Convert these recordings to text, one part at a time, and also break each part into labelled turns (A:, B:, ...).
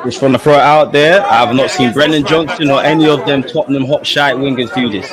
A: Just want to throw it out there. I have not seen Brennan Johnson or any of them Tottenham hot shite wingers do this.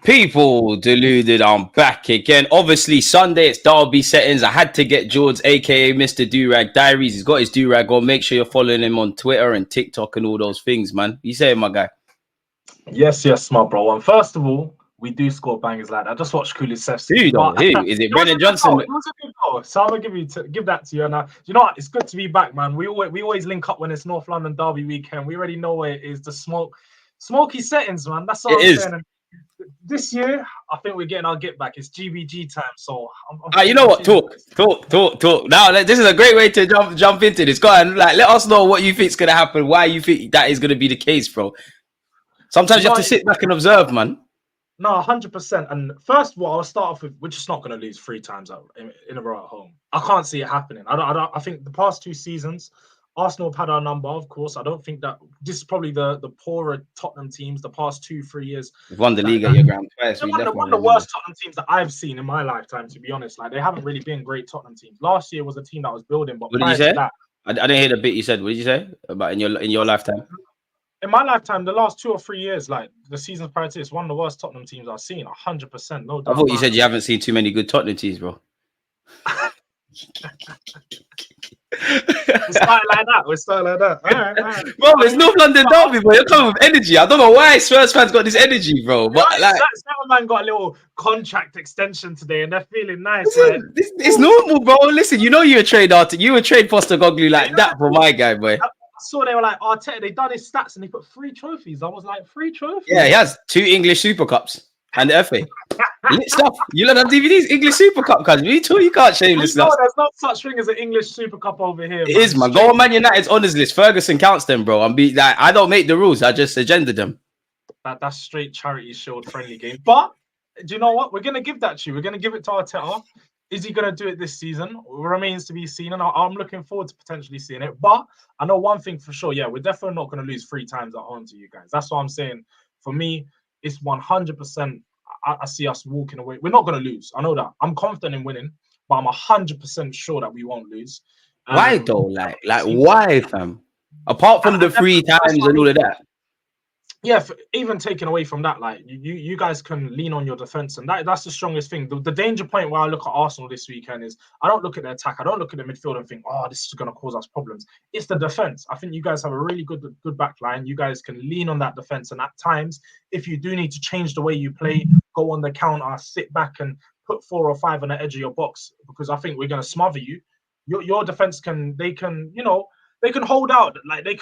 A: People, deluded, I'm back again. Obviously, Sunday, it's Derby settings. I had to get George, aka Mr. Durag Diaries. He's got his Durag on. Make sure you're following him on Twitter and TikTok and all those things, man. You saying, my guy?
B: Yes, my bro. And first of all, we do score bangers like that. I just watched Kulusevski.
A: Who? Is it Brennan Johnson?
B: It was a good goal. So I'm gonna give that to you. And you know what? It's good to be back, man. We always link up when it's North London Derby weekend. We already know where it is. The smoky settings, man. That's all I'm saying. And this year, I think we're getting our get back. It's GBG time. So
A: you know what? Talk. Now, this is a great way to jump into this. Go ahead, let us know what you think is gonna happen. Why you think that is gonna be the case, bro? Sometimes you have to sit back and observe, man.
B: No, 100%. And first of all, I'll start off with we're just not going to lose 3 times in a row at home. I can't see it happening. I think the past 2 seasons, Arsenal have had our number. Of course, I don't think that this is probably the poorer Tottenham teams the past 2-3 years.
A: We've won the league at your ground twice.
B: One of the worst Tottenham teams that I've seen in my lifetime, to be honest. Like, they haven't really been great Tottenham teams. Last year was a team that was building, but
A: what did you say? I didn't hear the bit you said. What did you say about in your lifetime?
B: In my lifetime, the last 2 or 3 years, like the seasons prior to this, one of the worst Tottenham teams I've seen. 100%, no doubt.
A: I thought you said you haven't seen too many good Tottenham teams, bro.
B: We're starting like that. All right.
A: Bro, it's North London Derby, bro. You're coming with energy. I don't know why Spurs fans got this energy, bro. But like,
B: that man got a little contract extension today, and they're feeling nice.
A: It's normal, bro. Listen, you know you're a trade artist. You would trade Postecoglou like that for my guy, boy.
B: I saw they were like Arteta. They done his stats and they put 3 trophies. I was like, 3 trophies.
A: Yeah, he has 2 English Super Cups and the FA. Lit stuff. You learn on DVDs, English Super Cup, cuz you can't shame this stuff.
B: There's no such thing as an English Super Cup over here.
A: It is, man. Go on Man United's honours list. Ferguson counts them, bro. I don't make the rules. I just agenda them.
B: That's straight charity shield friendly game. But do you know what? We're gonna give that to you. We're gonna give it to Arteta. Is he going to do it this season? Remains to be seen, and I'm looking forward to potentially seeing it. But I know one thing for sure, yeah, we're definitely not going to lose 3 times at home to you guys. That's what I'm saying. For me, it's 100%. I see us walking away. We're not going to lose. I know that. I'm confident in winning, but I'm 100% sure that we won't lose.
A: Why though? Like why, fam? Apart from the 3 times and all of that.
B: Yeah, even taken away from that, like you guys can lean on your defense, and that's the strongest thing. The danger point where I look at Arsenal this weekend is I don't look at the attack, I don't look at the midfield and think, oh, this is going to cause us problems. It's the defense. I think you guys have a really good back line. You guys can lean on that defense, and at times, if you do need to change the way you play, go on the counter, sit back and put 4 or 5 on the edge of your box, because I think we're going to smother you. Your defense can hold out. Like they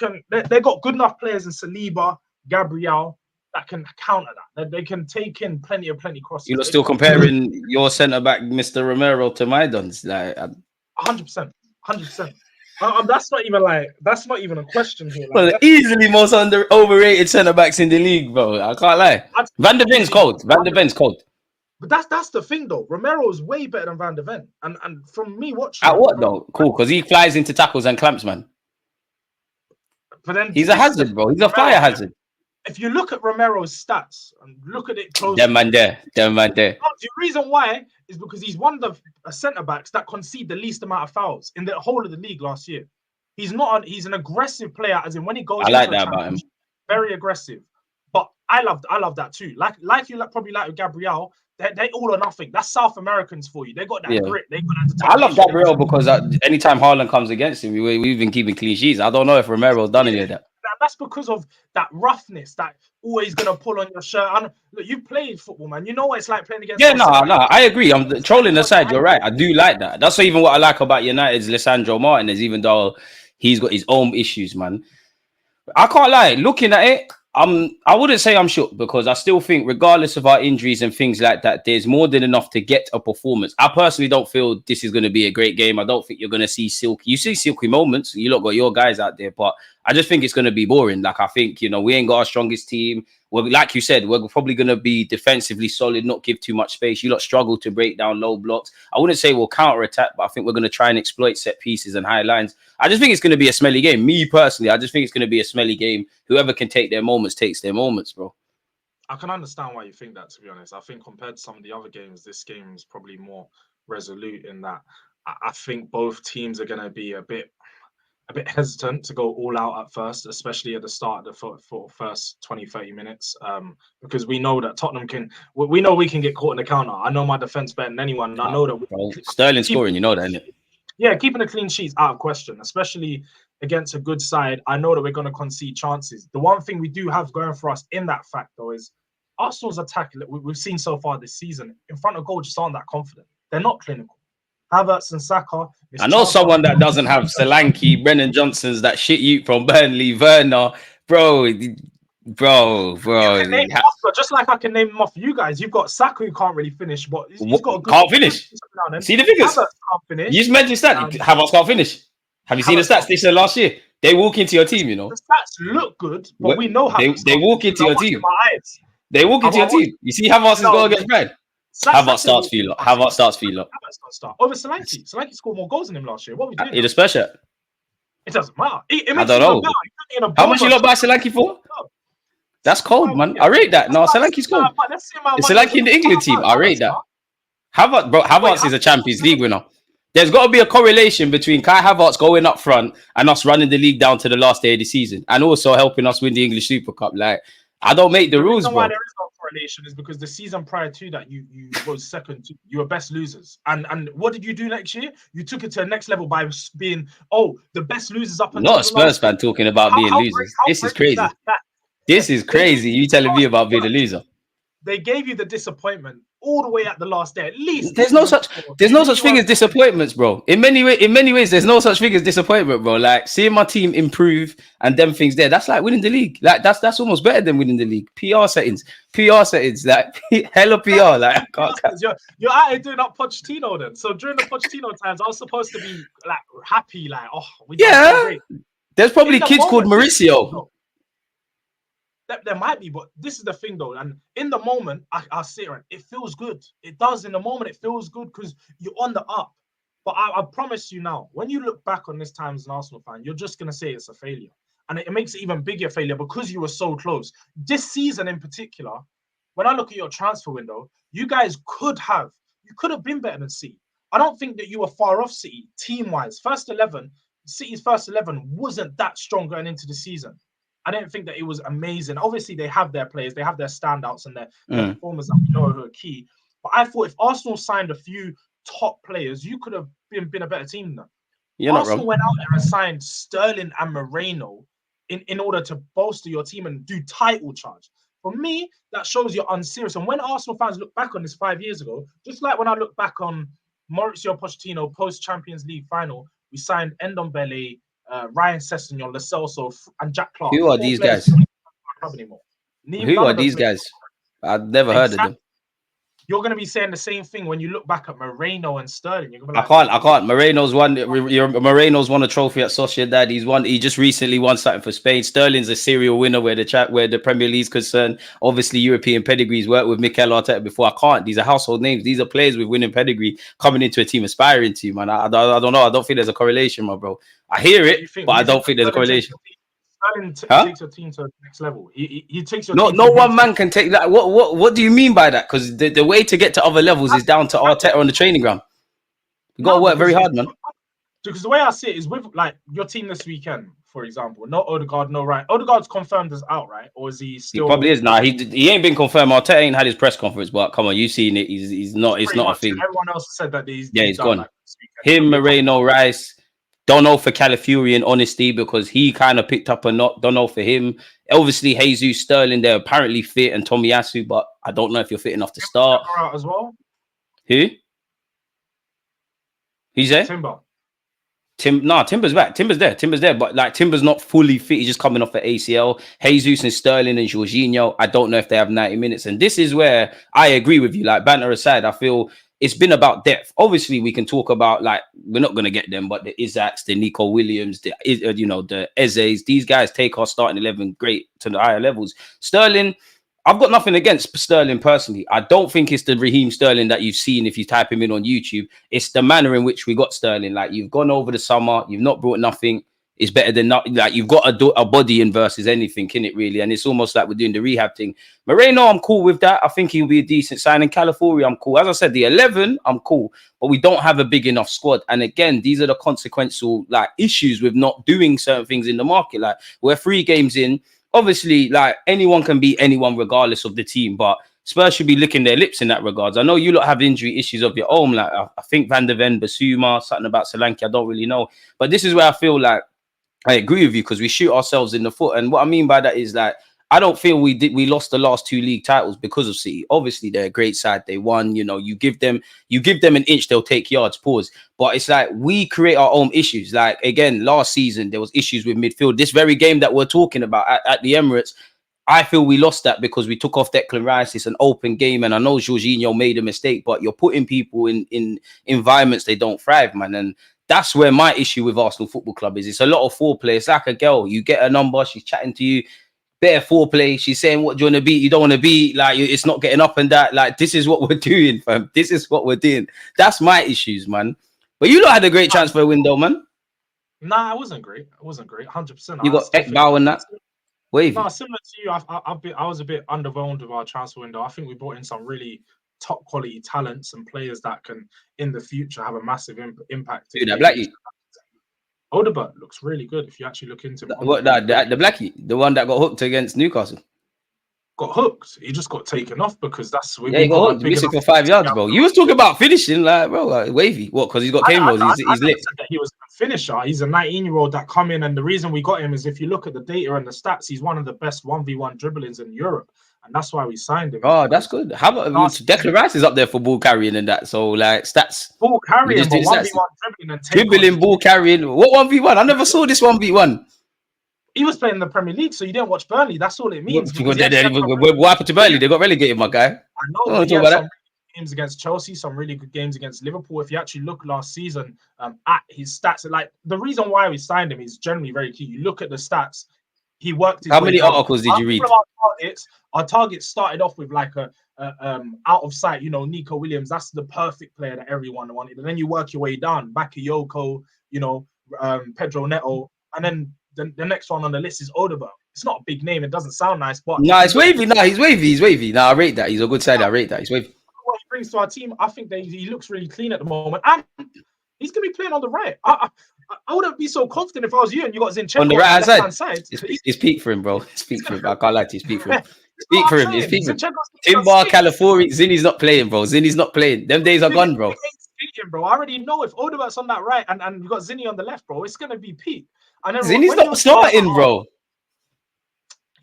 B: got good enough players in Saliba, Gabriel, that can counter that. They can take in plenty crosses.
A: You're still comparing your centre back, Mr. Romero, to my duns, like
B: 100%. That's not even a question here. Like,
A: well, easily most overrated centre backs in the league, bro. I can't lie. Van der Ven's cold.
B: But that's the thing, though. Romero is way better than Van der Ven, and from me watching.
A: At what though? Cool, because he flies into tackles and clamps, man.
B: But then
A: he's a hazard, bro. He's a fire hazard.
B: If you look at Romero's stats and look at it closely,
A: them man there.
B: The reason why is because he's one of the centre backs that concede the least amount of fouls in the whole of the league last year. He's an aggressive player, as in when he goes.
A: I like that about him.
B: Very aggressive. But I love that too. Like you probably like with Gabriel. They all or nothing. That's South Americans for you. They got that grit. They got that.
A: I love Gabriel because anytime Haaland comes against him, we've been keeping clean sheets. I don't know if Romero's done any of that.
B: That's because of that roughness, that always gonna pull on your shirt. And look, you played football, man. You know what it's like playing against.
A: Yeah, no, I agree. I'm trolling aside. You're right. I do like that. That's even what I like about United's Lisandro Martinez, even though he's got his own issues, man. I can't lie. Looking at it, I wouldn't say I'm shook because I still think, regardless of our injuries and things like that, there's more than enough to get a performance. I personally don't feel this is going to be a great game. I don't think you're going to see silky. You see silky moments. You lot got your guys out there, but I just think it's going to be boring. Like, I think, we ain't got our strongest team. Well, like you said, we're probably going to be defensively solid, not give too much space. You lot struggle to break down low blocks. I wouldn't say we'll counter attack, but I think we're going to try and exploit set pieces and high lines. I just think it's going to be a smelly game. Me personally, I just think it's going to be a smelly game. Whoever can take their moments takes their moments, bro.
B: I can understand why you think that, to be honest. I think compared to some of the other games, this game is probably more resolute in that I think both teams are going to be a bit hesitant to go all out at first, especially at the start of the for first 20, 30 minutes, because we know that Tottenham we know we can get caught in the counter. I know my defense better than anyone, and I know that
A: Sterling scoring, you know that, innit?
B: Yeah, keeping the clean sheets out of question, especially against a good side. I know that we're going to concede chances. The one thing we do have going for us in that fact, though, is Arsenal's attack that we've seen so far this season in front of goal just aren't that confident. They're not clinical. Havertz and Saka.
A: I know someone that doesn't have Solanke, Brennan Johnson's, that shit you from Burnley, Werner, bro.
B: Just like I can name them off you guys. You've got Saka who can't really finish, but he's got a good
A: can't finish. See the figures?
B: Havertz can't finish.
A: You just mentioned stats. Havertz can't finish. Have you seen the stats this year, last year? They walk into your team,
B: The stats look good, but we know how
A: they walk into your team. They walk into your team. You see Havertz's goal against Brad? Havertz starts for you lot. Havertz starts for you lot.
B: Havertz don't start. Over Solanke. Solanke scored more goals than him last year. What are we doing?
A: In a special.
B: It doesn't matter.
A: I don't know. How much you lot buy Solanke for? That's cold, man. I rate that. No, Solanke's cold. It's Solanke in the England team. I rate that. Havertz is a Champions League winner. There's got to be a correlation between Kai Havertz going up front and us running the league down to the last day of the season, and also helping us win the English Super Cup. Like, I don't make the rules, bro.
B: Why there is no correlation is because the season prior to that, you was second. You were best losers, and what did you do next year? You took it to the next level by being the best losers up until
A: not a Spurs fan talking about being losers. This is crazy. This is crazy. You telling me about being a loser?
B: They gave you the disappointment all the way at the last day. At least
A: there's no such thing as disappointments, bro. In many ways, there's no such thing as disappointment, bro. Like, seeing my team improve and them things there, that's like winning the league. Like, that's almost better than winning the league. PR settings, like hella PR. Like,
B: you're out here doing up Pochettino then. So during the Pochettino times, I was supposed to be like happy, like,
A: There's probably kids called Mauricio.
B: There might be, but this is the thing though. And in the moment, I sit around. It feels good. It does. In the moment, it feels good because you're on the up. But I promise you now, when you look back on this time as an Arsenal fan, you're just going to say it's a failure. And it makes it even bigger failure because you were so close. This season in particular, when I look at your transfer window, you guys could have been better than City. I don't think that you were far off City team-wise. City's first 11 wasn't that strong going into the season. I didn't think that it was amazing. Obviously, they have their players, they have their standouts and their performers that we know who are key. But I thought if Arsenal signed a few top players, you could have been a better team than them. Arsenal went out there and signed Sterling and Moreno in order to bolster your team and do title charge. For me, that shows you're unserious. And when Arsenal fans look back on this 5 years ago, just like when I look back on Mauricio Pochettino post-Champions League final, we signed Ndombele, Ryan Sessegnon, Lo Celso, and Jack Clark.
A: Who are these guys? Who are these guys? I've never heard of them.
B: You're going to be saying the same thing when you look back at Moreno and Sterling. You're gonna be
A: like, I can't. Moreno's won a trophy at Sociedad. He just recently won something for Spain. Sterling's a serial winner where the Premier League's concerned. Obviously, European pedigrees. Worked with Mikel Arteta before. I can't. These are household names. These are players with winning pedigree coming into a team aspiring to. Man, I don't know. I don't think there's a correlation, my bro. I hear it, but I don't think there's a correlation.
B: Sterling takes your team to the next level. He takes your team.
A: No one man can take that. What do you mean by that? Because the way to get to other levels is down to Arteta on the training ground. You got to work very hard, man.
B: Because the way I see it is with like your team this weekend, for example. No Odegaard, no Wright. Odegaard's confirmed as out, right? Or is he still?
A: He probably is now. He ain't been confirmed. Arteta ain't had his press conference, but come on, you've seen it. He's not. It's not a thing.
B: Everyone else said that he's
A: gone.
B: Like,
A: him, Moreno, Rice. Don't know for Calafiori, honesty, because he kind of picked up a knock. Don't know for him. Obviously, Jesus, Sterling, they're apparently fit, and Tomiyasu, but I don't know if you're fit enough to start.
B: Out as well.
A: Who? Who's there?
B: Timber.
A: Timber's back. Timber's there. Timber's there. But like Timber's not fully fit. He's just coming off the ACL. Jesus and Sterling and Jorginho, I don't know if they have 90 minutes. And this is where I agree with you. Like banter aside, I feel it's been about depth. Obviously, we can talk about like we're not gonna get them, but the Isaacs, the Nico Williams, the the Ezes, these guys take our starting 11 great to the higher levels. Sterling, I've got nothing against Sterling personally. I don't think it's the Raheem Sterling that you've seen if you type him in on YouTube. It's the manner in which we got Sterling. Like you've gone over the summer, you've not brought nothing. It's better than not. Like you've got a body in versus anything, in it really. And it's almost like we're doing the rehab thing. Moreno, I'm cool with that. I think he'll be a decent signing. California, I'm cool. As I said, the 11, I'm cool. But we don't have a big enough squad. And again, these are the consequential like issues with not doing certain things in the market. Like we're 3 games in. Obviously, like anyone can beat anyone regardless of the team, but Spurs should be licking their lips in that regards. I know you lot have injury issues of your own. Like I think Van der Ven, Basuma, something about Solanke, I don't really know. But this is where I feel like I agree with you because we shoot ourselves in the foot. And what I mean by that is like I don't feel we lost the last 2 league titles because of City. Obviously, they're a great side. They won. You give them an inch, they'll take yards. Pause. But it's like we create our own issues. Like again, last season there was issues with midfield. This very game that we're talking about at the Emirates, I feel we lost that because we took off Declan Rice. It's an open game, and I know Jorginho made a mistake, but you're putting people in environments they don't thrive, man. And that's where my issue with Arsenal Football Club is. It's a lot of foreplay. It's like a girl. You get a number, she's chatting to you. Better foreplay. She's saying, what do you want to beat? You don't want to beat. Like, it's not getting up and that. Like, this is what we're doing, fam. This is what we're doing. That's my issues, man. But you lot had a great transfer window, man.
B: Nah, it wasn't great. It wasn't great. 100%.
A: You got Ekbal and that. Wavy.
B: No, similar to you, I was a bit underwhelmed with our transfer window. I think we brought in some really top quality talents and players that can, in the future, have a massive impact.
A: Dude, that Blackie.
B: Odegaard looks really good if you actually look into him.
A: The Blackie, the one that got hooked against Newcastle.
B: Got hooked. He just got taken off because that's
A: he got hooked. Missing for 5 yards, bro. You was talking about finishing, like, bro, Wavy. What? Because he's got cane rolls. He's lit.
B: He was a finisher. He's a 19-year-old that come in, and the reason we got him is if you look at the data and the stats, he's one of the best 1v1 dribblings in Europe, and that's why we signed him.
A: Oh, that's good. How about Declan Rice is up there for ball carrying and that? So like stats,
B: ball carrying, but 1v1 dribbling and
A: dribbling, ball carrying. What 1v1? I never saw this 1v1.
B: He was playing in the Premier League, so you didn't watch Burnley. That's all it means.
A: What happened to Burnley? They got relegated, my guy.
B: I know. He had some games against Chelsea, some really good games against Liverpool. If you actually look last season at his stats, like the reason why we signed him is generally very key. You look at the stats. He worked.
A: How many articles did you read?
B: Our targets started off with like a out of sight. Nico Williams. That's the perfect player that everyone wanted, and then you work your way down. Bakayoko, Pedro Neto, and then. The next one on the list is Odegaard. It's not a big name. It doesn't sound nice, but
A: it's wavy. He's wavy. He's wavy. I rate that. He's a good side. I rate that. He's wavy.
B: What he brings to our team, I think that he looks really clean at the moment, and he's gonna be playing on the right. I wouldn't be so confident if I was you and you got Zinchenko
A: on the right hand side. It's peak for him, bro. It's peak for him. I can't lie to you. It's peak for him. Speak for him. It's peak for him. Timber, California, Zinni's not playing, bro. Zinni's not playing. Them days are gone, bro.
B: Bro, I already know if Odegaard's on that right and you got Zinni on the left, bro, it's gonna be peak. And then
A: Zinni's not starting, bro.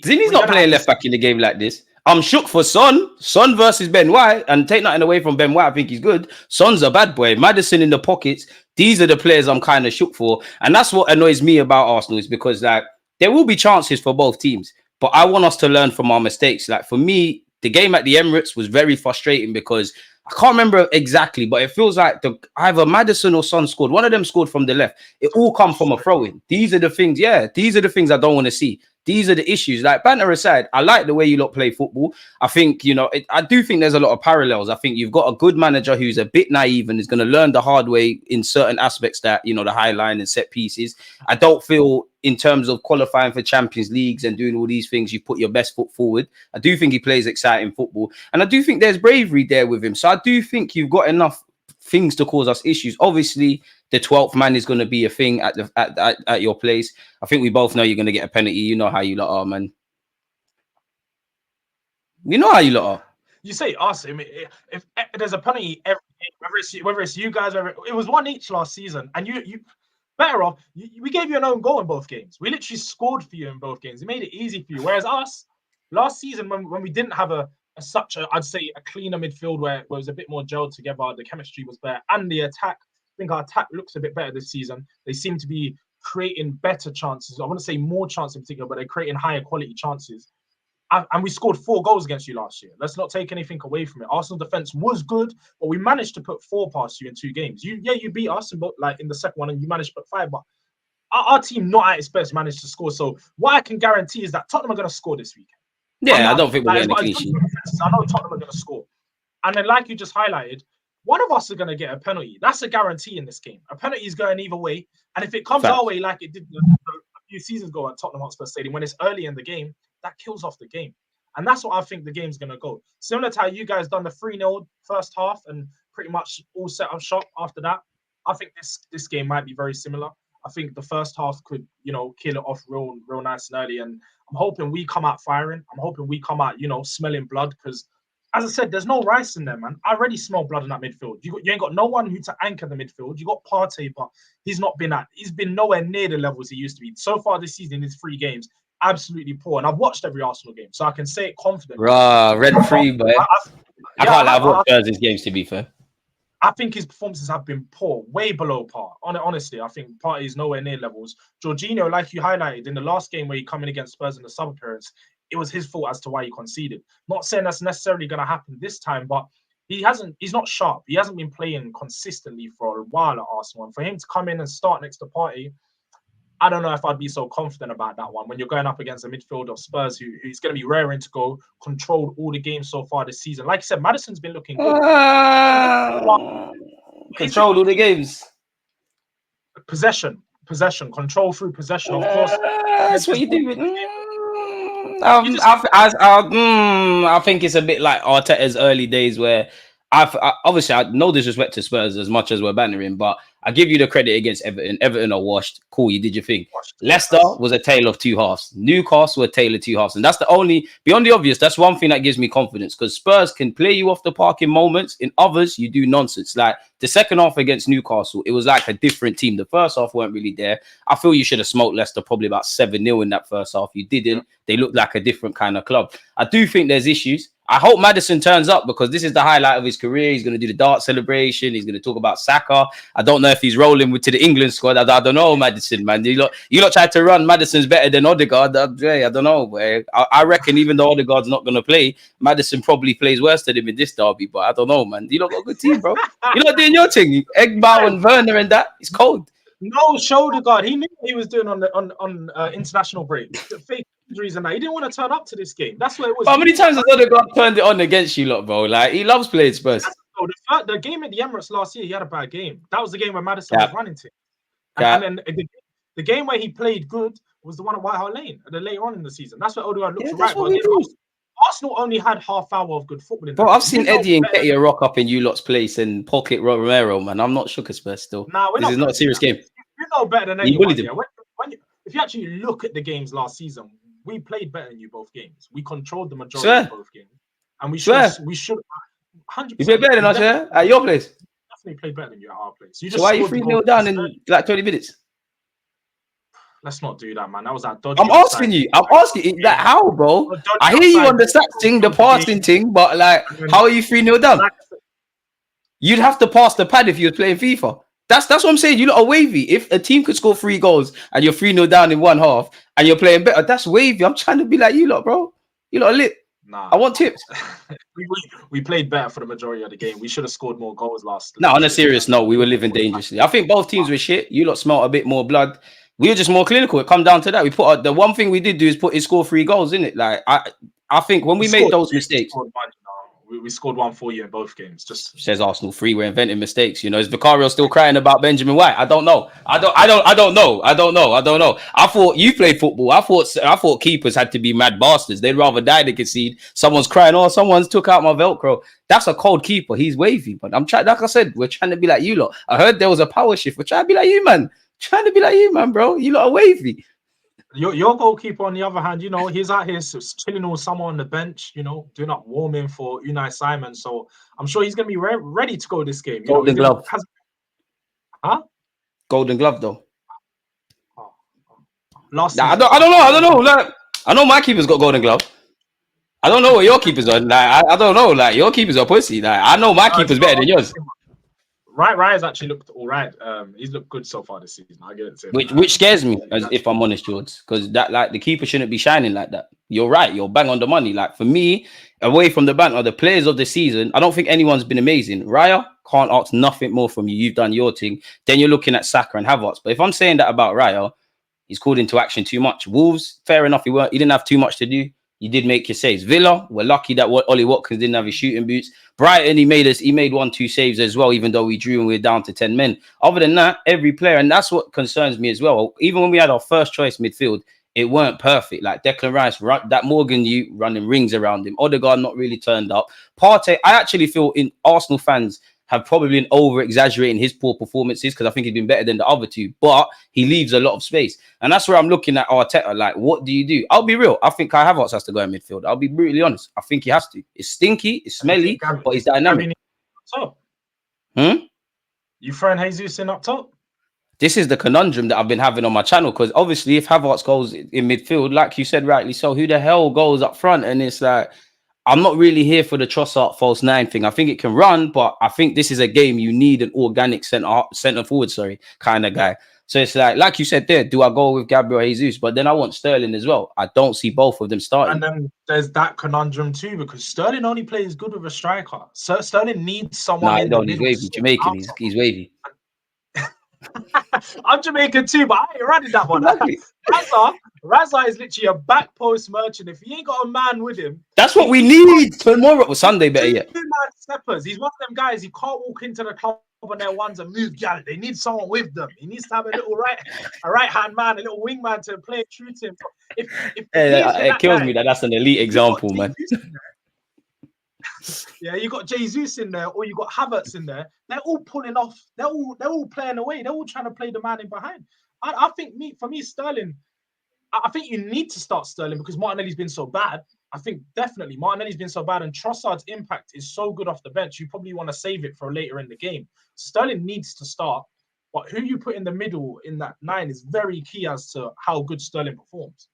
A: Zinni's not playing left back in the game like this. I'm shook for Son versus Ben White, and take nothing away from Ben White. I think he's good. Son's a bad boy. Maddison in the pockets. These are the players I'm kind of shook for, and that's what annoys me about Arsenal is because like there will be chances for both teams, but I want us to learn from our mistakes. Like for me, the game at the Emirates was very frustrating because I can't remember exactly, but it feels like either Maddison or Son scored. One of them scored from the left. It all come from a throw-in. These are the things, these are the things I don't want to see. These are the issues. Like, banter aside, I like the way you lot play football. I think, I do think there's a lot of parallels. I think you've got a good manager who's a bit naive and is going to learn the hard way in certain aspects that, the high line and set pieces. I don't feel in terms of qualifying for Champions Leagues and doing all these things, you put your best foot forward. I do think he plays exciting football. And I do think there's bravery there with him. So I do think you've got enough things to cause us issues. Obviously, the 12th man is going to be a thing at your place. I think we both know you're going to get a penalty. You know how you lot are, man. You know how you lot are.
B: You say us. I mean, if there's a penalty every game, whether it's you guys, it was 1 each last season, and you better off. We gave you an own goal in both games. We literally scored for you in both games. It made it easy for you. Whereas us, last season, when we didn't have I'd say a cleaner midfield where it was a bit more gelled together, the chemistry was there, and the attack. think our attack looks a bit better this season. They seem to be creating better chances. I want to say more chances in particular, but they're creating higher quality chances. And we scored 4 goals against you last year. Let's not take anything away from it. Arsenal defense was good, but we managed to put 4 past you in 2 games. You beat us in the second one, and you managed to put 5. But our team, not at its best, managed to score. So what I can guarantee is that Tottenham are going to score this weekend.
A: Yeah, I don't think we're getting a clean sheet.
B: I know Tottenham are going to score. And then, like you just highlighted, one of us is going to get a penalty. That's a guarantee in this game. A penalty is going either way. And if it comes our way like it did a few seasons ago at Tottenham Hotspur Stadium, when it's early in the game, that kills off the game. And that's what I think the game's going to go. Similar to how you guys done the 3-0 first half and pretty much all set up shop after that. I think this game might be very similar. I think the first half could, kill it off real nice and early. And I'm hoping we come out firing. I'm hoping we come out, smelling blood. Because, as I said, there's no Rice in there, man. I already smell blood in that midfield. You ain't got no one who to anchor the midfield. You got Partey, but he's been nowhere near the levels he used to be. So far this season, in his 3 games, absolutely poor. And I've watched every Arsenal game, so I can say it confidently.
A: Rent-free, but I can't lie, I've watched Spurs' games, to be fair.
B: I think his performances have been poor, way below par. Honestly, I think Partey is nowhere near levels. Jorginho, like you highlighted, in the last game where he came in against Spurs in the sub appearance, it was his fault as to why he conceded. Not saying that's necessarily going to happen this time, but he's not sharp. He hasn't been playing consistently for a while at Arsenal. And for him to come in and start next to Partey, I don't know if I'd be so confident about that one when you're going up against a midfield of Spurs who's going to be raring to go, controlled all the games so far this season. Like I said, Maddison's been looking good.
A: Controlled all the games.
B: Possession, control through possession, of course.
A: That's what you do. I think it's a bit like Arteta's early days where obviously, no disrespect to Spurs as much as we're bantering, but I give you the credit against Everton. Everton are washed. Cool, you did your thing. Leicester was a tale of 2 halves. Newcastle were a tale of 2 halves. And that's beyond the obvious, that's one thing that gives me confidence because Spurs can play you off the park in moments. In others, you do nonsense. Like the second half against Newcastle, it was like a different team. The first half weren't really there. I feel you should have smoked Leicester probably about 7-0 in that first half. You didn't. They looked like a different kind of club. I do think there's issues. I hope Maddison turns up because this is the highlight of his career. He's going to do the dart celebration. He's going to talk about Saka. I don't know if he's rolling to the England squad. I don't know, Maddison, man. You lot tried to run. Maddison's better than Odegaard. I don't know. I reckon even though Odegaard's not going to play, Maddison probably plays worse than him in this derby. But I don't know, man. You lot got a good team, bro. You're not doing your thing. Egbau and Werner and that. It's cold.
B: No, shoulder guard. He knew what he was doing on international break. Fake injuries and that. He didn't want to turn up to this game. That's what it was.
A: How many times has Odegaard turned it on against you lot, bro? Like he loves playing Spurs.
B: The game at the Emirates last year, he had a bad game. That was the game where Maddison was running to. And then the game where he played good was the one at White Hart Lane later on in the season. That's what Odegaard looked right. Arsenal only had half hour of good football.
A: Bro, I've seen Eddie and Ketty rock up in you lot's place and pocket Romero, man. I'm not shook at Spurs still. This is not a serious game.
B: You know better than anyone. If you actually look at the games last season, we played better than you both games. We controlled the majority of both games, and we should 100%.
A: You played better than us, yeah? At your place?
B: Definitely played better than you at our place.
A: So why are you 3-0 down in like 20 minutes?
B: Let's not do that, man. That was that dodgy.
A: I'm asking you. Like how, bro? I hear you on the stats thing, the passing thing, but like, how are you 3-0 down? You'd have to pass the pad if you were playing FIFA. That's what I'm saying. You lot are wavy. If a team could score 3 goals and you're 3-0 down in one half and you're playing better, that's wavy. I'm trying to be like you lot, bro. You lot are lit.
B: Nah,
A: I want tips.
B: we played better for the majority of the game. We should have scored more goals last.
A: No, on a serious note, we were living dangerously. I think both teams were shit. You lot smelt a bit more blood. We were just more clinical. It come down to that. We put out, the one thing we did do is score 3 goals, innit? Like I think when we made those mistakes.
B: We scored 1 for you in both games. Just
A: says Arsenal 3. We're inventing mistakes. You know, is Vicario still crying about Benjamin White? I don't know. I don't know. I thought you played football. I thought keepers had to be mad bastards. They'd rather die than concede. Someone's crying, oh, someone's took out my Velcro. That's a cold keeper. He's wavy. But I'm trying, like I said, we're trying to be like you lot. I heard there was a power shift. We're trying to be like you, man. Trying to be like you, man, bro. You lot are wavy.
B: Your goalkeeper, on the other hand, you know, he's out here chilling with someone on the bench, you know, doing up warming for Unai Simon. So I'm sure he's going to be ready to go this game.
A: Golden glove.
B: Huh?
A: Golden glove, though.
B: I
A: don't know. Like, I know my keeper's got golden glove. I don't know what your keeper's on. Like, I don't know. Like, your keeper's a pussy. Like, I know my keeper's better than yours.
B: Raya's actually looked all right. He's looked good so far this season. I get it.
A: Which scares me, as if I'm honest, George, because that like the keeper shouldn't be shining like that. You're right. You're bang on the money. Like for me, away from the banter, the players of the season, I don't think anyone's been amazing. Raya, can't ask nothing more from you. You've done your thing. Then you're looking at Saka and Havertz. But if I'm saying that about Raya, he's called into action too much. Wolves, fair enough. He didn't have too much to do. You did make your saves. Villa, we're lucky that Ollie Watkins didn't have his shooting boots. Brighton, he made 1-2 saves as well, even though we drew and we're down to 10 men. Other than that, every player, and that's what concerns me as well. Even when we had our first choice midfield, it weren't perfect. Like Declan Rice, that Morgan, you running rings around him. Odegaard not really turned up. Partey, I actually feel in Arsenal fans have probably been over-exaggerating his poor performances because I think he's been better than the other two, but he leaves a lot of space. And that's where I'm looking at Arteta, like, what do you do? I'll be real. I think Kai Havertz has to go in midfield. I'll be brutally honest. I think he has to. It's stinky, it's smelly, but he's dynamic.
B: You throwing Jesus in up top?
A: This is the conundrum that I've been having on my channel because obviously if Havertz goes in midfield, like you said rightly so, who the hell goes up front? And it's like, I'm not really here for the Trossard false nine thing. I think it can run, but I think this is a game you need an organic center forward, kind of guy. So it's like you said there, do I go with Gabriel Jesus? But then I want Sterling as well. I don't see both of them starting.
B: And then there's that conundrum too, because Sterling only plays good with a striker. So Sterling needs someone in the middle.
A: He's wavy. Jamaican, he's wavy.
B: I'm Jamaican too, but I ain't running that one. Raza is literally a back post merchant. If he ain't got a man with him,
A: that's what we need tomorrow or Sunday. Better yet,
B: steppers. He's one of them guys. He can't walk into the club on their ones and move. Yeah, they need someone with them. He needs to have a little right hand man, a little wing man to play true to him.
A: It kills me that that's an elite example, man.
B: Yeah, you got Jesus in there, or you got Havertz in there. They're all pulling off. They're all playing away. They're all trying to play the man in behind. I think for me, Sterling. I think you need to start Sterling because Martinelli's been so bad. I think definitely Martinelli's been so bad, and Trossard's impact is so good off the bench. You probably want to save it for later in the game. Sterling needs to start, but who you put in the middle in that 9 is very key as to how good Sterling performs.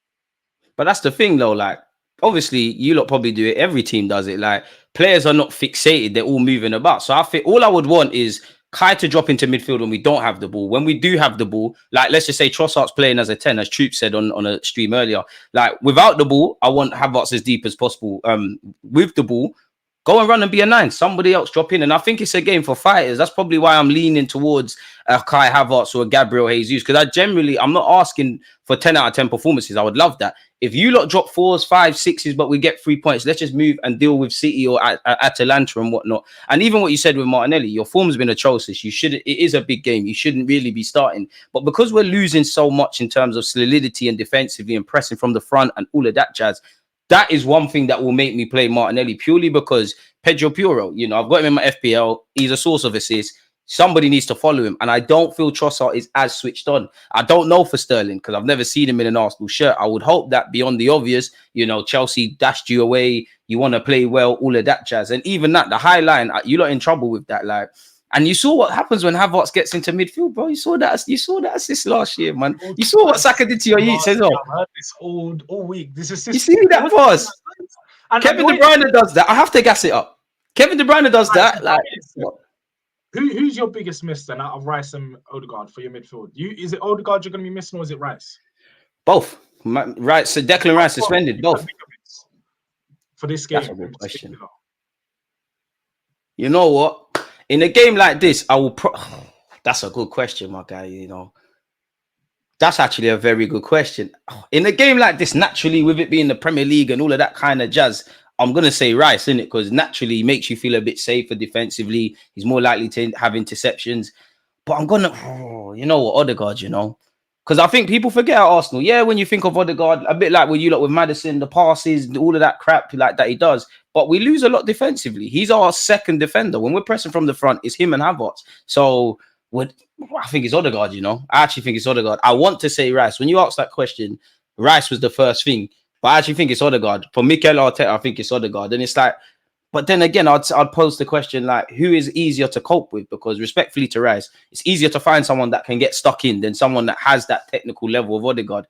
A: But that's the thing, though. Like, obviously, you lot probably do it. Every team does it. Like, players are not fixated. They're all moving about. So I think all I would want is Kai to drop into midfield when we don't have the ball. When we do have the ball, like, let's just say Trossard's playing as a 10, as Troop said on a stream earlier. Like, without the ball, I want Havertz as deep as possible. With the ball, go and run and be a 9. Somebody else drop in. And I think it's a game for fighters. That's probably why I'm leaning towards Kai Havertz or Gabriel Jesus. Because I'm not asking for 10 out of 10 performances. I would love that. If you lot drop 4s, 5s, 6s, but we get 3 points, let's just move and deal with City or Atalanta and whatnot. And even what you said with Martinelli, your form's been atrocious. It is a big game. You shouldn't really be starting. But because we're losing so much in terms of solidity and defensively and pressing from the front and all of that jazz, that is one thing that will make me play Martinelli purely because Pedro Puro, I've got him in my FPL. He's a source of assists. Somebody needs to follow him. And I don't feel Trossard is as switched on. I don't know for Sterling because I've never seen him in an Arsenal shirt. I would hope that beyond the obvious, Chelsea dashed you away. You want to play well, all of that jazz. And even that, the high line, you're not in trouble with that. Like, and you saw what happens when Havertz gets into midfield, bro. You saw that assist last year, man. You saw what Saka did to your Yeats as well.
B: I've heard this all week. This assist.
A: You see that was Kevin De Bruyne does that. I have to gas it up. Kevin De Bruyne does that. Like,
B: who's your biggest miss then out of Rice and Odegaard for your midfield? Is it Odegaard you're going to be missing, or is it Rice?
A: Both. Right. So Declan Rice suspended. Both.
B: For this game.
A: That's a good question. You know what? In a game like this, I will. That's a good question, my guy. That's actually a very good question. In a game like this, naturally, with it being the Premier League and all of that kind of jazz, I'm going to say Rice, innit? Because naturally, he makes you feel a bit safer defensively. He's more likely to have interceptions. But I'm going to, Odegaard, Because I think people forget Arsenal. Yeah, when you think of Odegaard, a bit like when you look with Maddison, the passes, all of that crap like that he does. But we lose a lot defensively. He's our second defender. When we're pressing from the front, it's him and Havertz. So I think it's Odegaard, I actually think it's Odegaard. I want to say Rice. When you ask that question, Rice was the first thing. But I actually think it's Odegaard. For Mikel Arteta, I think it's Odegaard. And it's like, but then again, I'd pose the question, like, who is easier to cope with? Because respectfully to Rice, it's easier to find someone that can get stuck in than someone that has that technical level of Odegaard.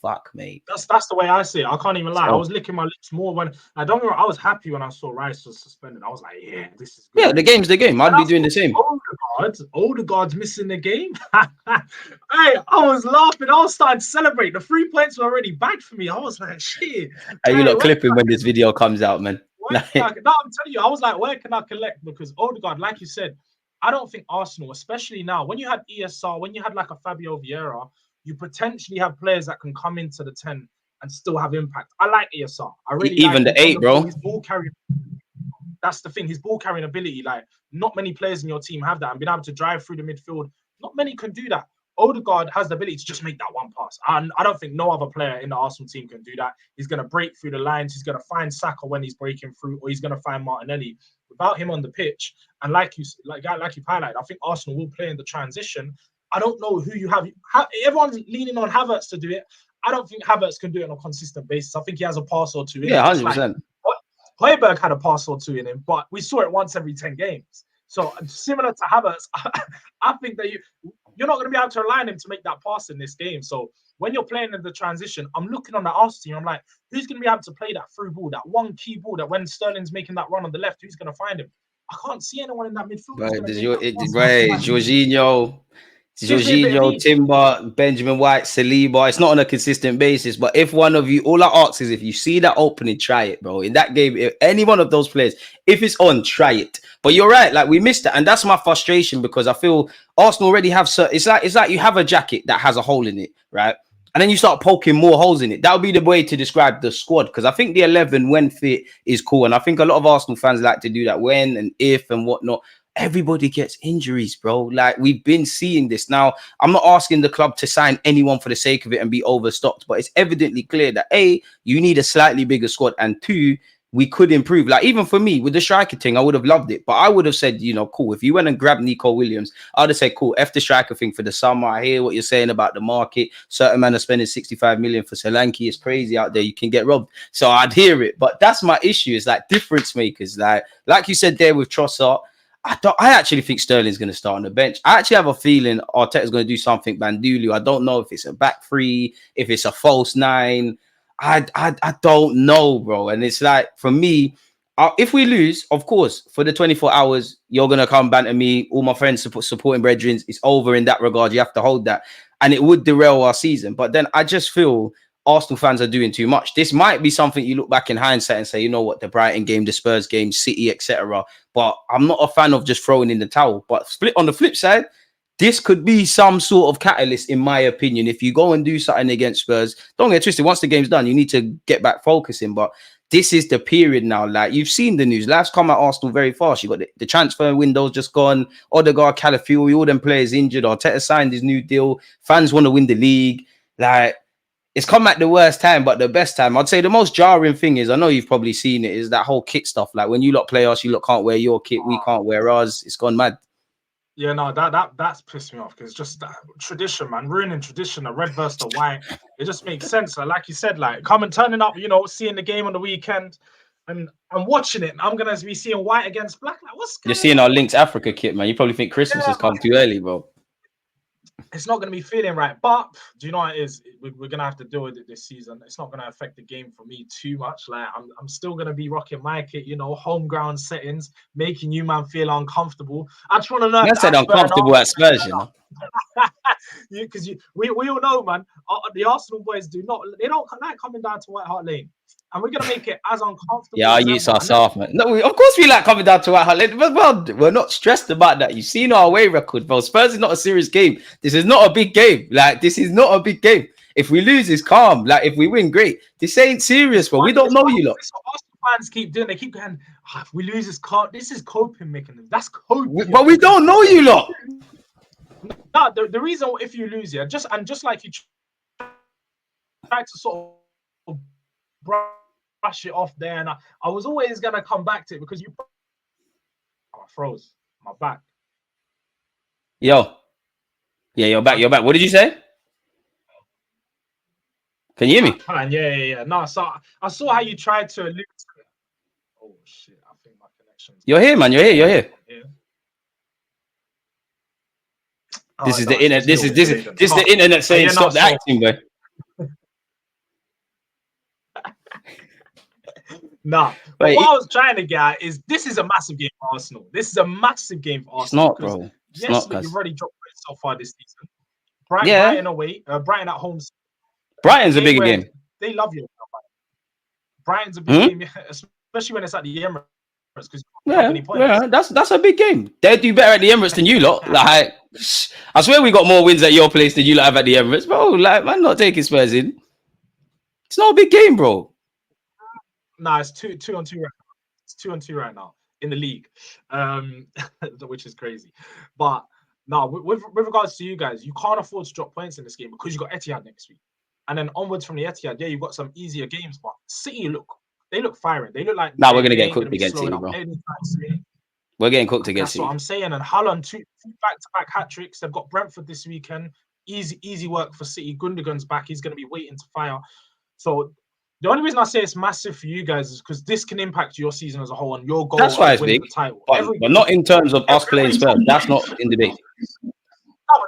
A: fuck, mate.
B: That's the way I see it. I can't even lie. I
A: So,
B: was licking my lips more when I don't get me wrong, I was happy when I saw Rice was suspended. I was like, yeah, this is good
A: yeah, the
B: news.
A: game's the game.
B: When
A: I'd be
B: I
A: doing
B: saw
A: the same.
B: Odegaard's missing the game. Hey, I was laughing. I was starting to celebrate. The 3 points were already back for me. I was like, shit.
A: Are you
B: Hey,
A: not clipping when this video comes out, man?
B: no, I'm telling you, I was like, where can I collect? Because Odegaard, like you said, I don't think Arsenal, especially now, when you had ESR, when you had like a Fabio Vieira, you potentially have players that can come into the 10 and still have impact. I like ESR. I really like
A: Even
B: him
A: the
B: on
A: 8,
B: the ball.
A: bro.
B: His ball carrying. That's the thing. His ball carrying ability. Like, not many players in your team have that. And being able to drive through the midfield, not many can do that. Odegaard has the ability to just make that one pass. And I don't think no other player in the Arsenal team can do that. He's going to break through the lines. He's going to find Saka when he's breaking through, or he's going to find Martinelli. Without him on the pitch, and like you've highlighted, I think Arsenal will play in the transition. I don't know who you have. Everyone's leaning on Havertz to do it. I don't think Havertz can do it on a consistent basis. I think he has a pass or two in
A: Yeah,
B: him. Just like
A: 100%.
B: Højbjerg had a pass or two in him, but we saw it once every 10 games. So similar to Havertz, I think that you're not going to be able to rely on him to make that pass in this game. So when you're playing in the transition, I'm looking on the Arsenal team. I'm like, who's going to be able to play that through ball, that one key ball that when Sterling's making that run on the left, who's going to find him? I can't see anyone in that midfield who's going to make that pass.
A: Right, Jorginho, Timber, Benjamin White, Saliba. It's not on a consistent basis, but if one of you, all I ask is if you see that opening, try it, bro. In that game, if any one of those players, if it's on, try it. But you're right, like we missed it, and that's my frustration because I feel Arsenal already have it's like you have a jacket that has a hole in it, right? And then you start poking more holes in it. That would be the way to describe the squad because I think the 11 when fit is cool, and I think a lot of Arsenal fans like to do that when and if and whatnot. Everybody gets injuries, bro. Like we've been seeing this. Now, I'm not asking the club to sign anyone for the sake of it and be overstocked, but it's evidently clear that A, you need a slightly bigger squad, and 2, we could improve. Like even for me with the striker thing, I would have loved it, but I would have said, cool. If you went and grabbed Nico Williams, I'd have said, cool. F the striker thing for the summer. I hear what you're saying about the market. Certain men are spending 65 million for Solanke. It's crazy out there. You can get robbed. So I'd hear it, but that's my issue. Is like difference makers. Like you said there with Trossard. I actually think Sterling's going to start on the bench. I actually have a feeling Arteta's going to do something Bandulu. I don't know if it's a back three, if it's a false 9. I don't know, bro. And it's like, for me, if we lose, of course, for the 24 hours, you're going to come banter me. All my friends supporting brethren. It's over in that regard. You have to hold that. And it would derail our season. But then I just feel Arsenal fans are doing too much. This might be something you look back in hindsight and say, you know what, the Brighton game, the Spurs game, City, etc. But I'm not a fan of just throwing in the towel. But on the flip side, this could be some sort of catalyst, in my opinion. If you go and do something against Spurs, don't get twisted. Once the game's done, you need to get back focusing. But this is the period now. Like you've seen the news. Life's come at Arsenal very fast. You got the transfer window's just gone. Odegaard, Calafiori, all them players injured. Arteta signed his new deal. Fans want to win the league. Like it's come at the worst time, but the best time. I'd say the most jarring thing is, I know you've probably seen it, is that whole kit stuff. Like when you lot play us, you lot can't wear your kit. We can't wear ours. It's gone mad.
B: Yeah, no, that's pissed me off because just that tradition, man, ruining tradition, the red versus the white. It just makes sense. Like you said, like turning up, seeing the game on the weekend, and I'm watching it. I'm gonna be seeing white against black. Like, what's going
A: You're seeing our Links Africa kit, man. You probably think Christmas has come too early, bro.
B: It's not going to be feeling right. But do you know what it is? We're going to have to deal with it this season. It's not going to affect the game for me too much. Like I'm still going to be rocking my kit, home ground settings, making you man feel uncomfortable. I just want to know.
A: I said uncomfortable at Spurs,
B: because we all know, man. The Arsenal boys they don't like coming down to White Hart Lane. And we're gonna make it as uncomfortable.
A: Yeah, I use our soft, man. No, of course we like coming down to White Hart Lane, but well, we're not stressed about that. You've seen our away record, bro. Spurs is not a serious game. This is not a big game. Like this is not a big game. If we lose, it's calm. Like if we win, great. This ain't serious, bro. We don't know you lot.
B: Arsenal fans keep doing. They keep going. If we lose, this is coping mechanism. That's coping.
A: But we don't know you lot.
B: No, the reason if you lose, just like you try to sort of brush it off there, and I was always gonna come back to it because I froze my back.
A: Yeah, you're back. You're back. What did you say? Can you hear me?
B: Yeah. No, so I saw how you tried to allude to it. Oh shit! I think my connection's.
A: You're here, man. You're here.
B: Yeah.
A: This is the internet. This is the internet saying stop the acting, bro.
B: Nah, but
A: Wait,
B: what I was trying to get at is this is a massive game for Arsenal. This is a massive game for
A: it's
B: Arsenal
A: not,
B: because
A: bro. It's
B: yes,
A: not,
B: look, you've
A: cuz.
B: already dropped points so far this season.
A: Yeah,
B: Brighton away, Brighton at home, a
A: Brighton's a
B: game
A: bigger
B: where
A: game.
B: they love you. Brighton's a big
A: Hmm?
B: game, especially when it's at the Emirates because you can't pick up
A: Yeah,
B: any points.
A: that's a big game. They do better at the Emirates than you lot. Like, I swear we got more wins at your place than you lot have at the Emirates, bro. Like, man, not taking Spurs in. It's not a big game, bro.
B: Nah, it's 2-2 right now. It's 2-2 right now in the league, which is crazy. But now, with regards to you guys, you can't afford to drop points in this game because you got Etihad next week, and then onwards from the Etihad, yeah, you've got some easier games. But City they look firing. They look like
A: Nah, we're
B: they
A: gonna get
B: ain't gonna
A: cooked
B: be
A: against
B: slowing
A: City,
B: up
A: bro.
B: anytime soon.
A: We're getting cooked against
B: That's what
A: City.
B: I'm saying. And Haaland, two back-to-back hat tricks. They've got Brentford this weekend. Easy work for City. Gundogan's back. He's going to be waiting to fire. So the only reason I say it's massive for you guys is because this can impact your season as a whole and your goal
A: That's why
B: of
A: it's
B: winning
A: big,
B: the title.
A: but not in terms of us playing Spurs. That's not in debate.
B: No,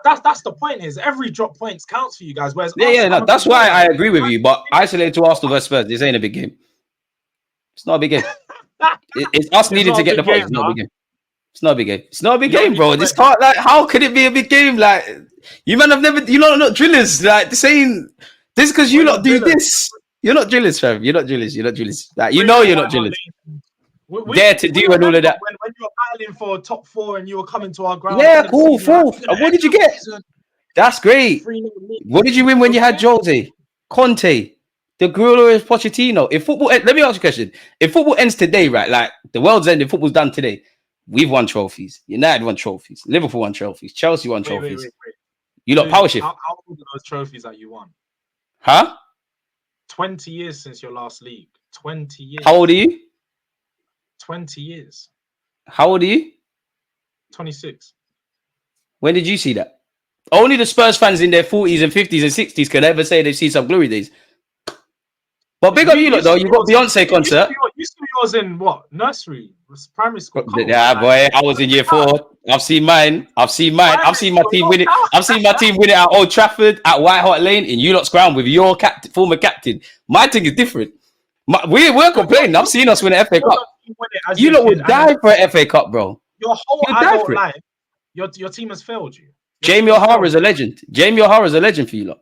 B: but that's the point. Is every drop points counts for you guys. Whereas
A: No, that's why I agree with you. But isolated to Arsenal versus Spurs, this ain't a big game. It's not a big game. It's us needing to get the points. It's not a big game. It's not a big game. It's not a big game, bro. This can't, like, how could it be a big game? Like, you man have never, you lot are not drillers. Like, saying this because you lot do this. You're not drillers, fam. You're not drillers. You're not drillers. Like, you know you're not drillers. Dare to do and all of that.
B: When you were battling for top 4 and you were coming to our ground.
A: Yeah, cool, fourth. And what did you get? That's great. What did you win when you had Jose, Conte, the glorious Pochettino? If football, let me ask you a question. If football ends today, right? Like, the world's ended, football's done today. We've won trophies. United won trophies. Liverpool won trophies. Chelsea won trophies.
B: Wait.
A: You lot power shift.
B: How old are those trophies that you won?
A: Huh?
B: 20 years since your last league. 20 years.
A: How old are you?
B: 20 years.
A: How old are you?
B: 26.
A: When did you see that? Only the Spurs fans in their 40s and 50s and 60s can ever say they've seen some glory days. But big up you lot, though. You got Beyonce concert.
B: You saw yours in what? Nursery? Primary school?
A: Yeah, boy. I was in year 4. I've seen mine. I've seen my team win it. I've seen my team win it at Old Trafford, at White Hart Lane, in you lot's ground with your former captain. My thing is different. We're complaining. I've seen us win an FA Cup. You lot would die for an FA Cup, bro.
B: Your whole adult life, your team has failed you.
A: Jamie O'Hara is a legend. Jamie O'Hara is a legend for you lot.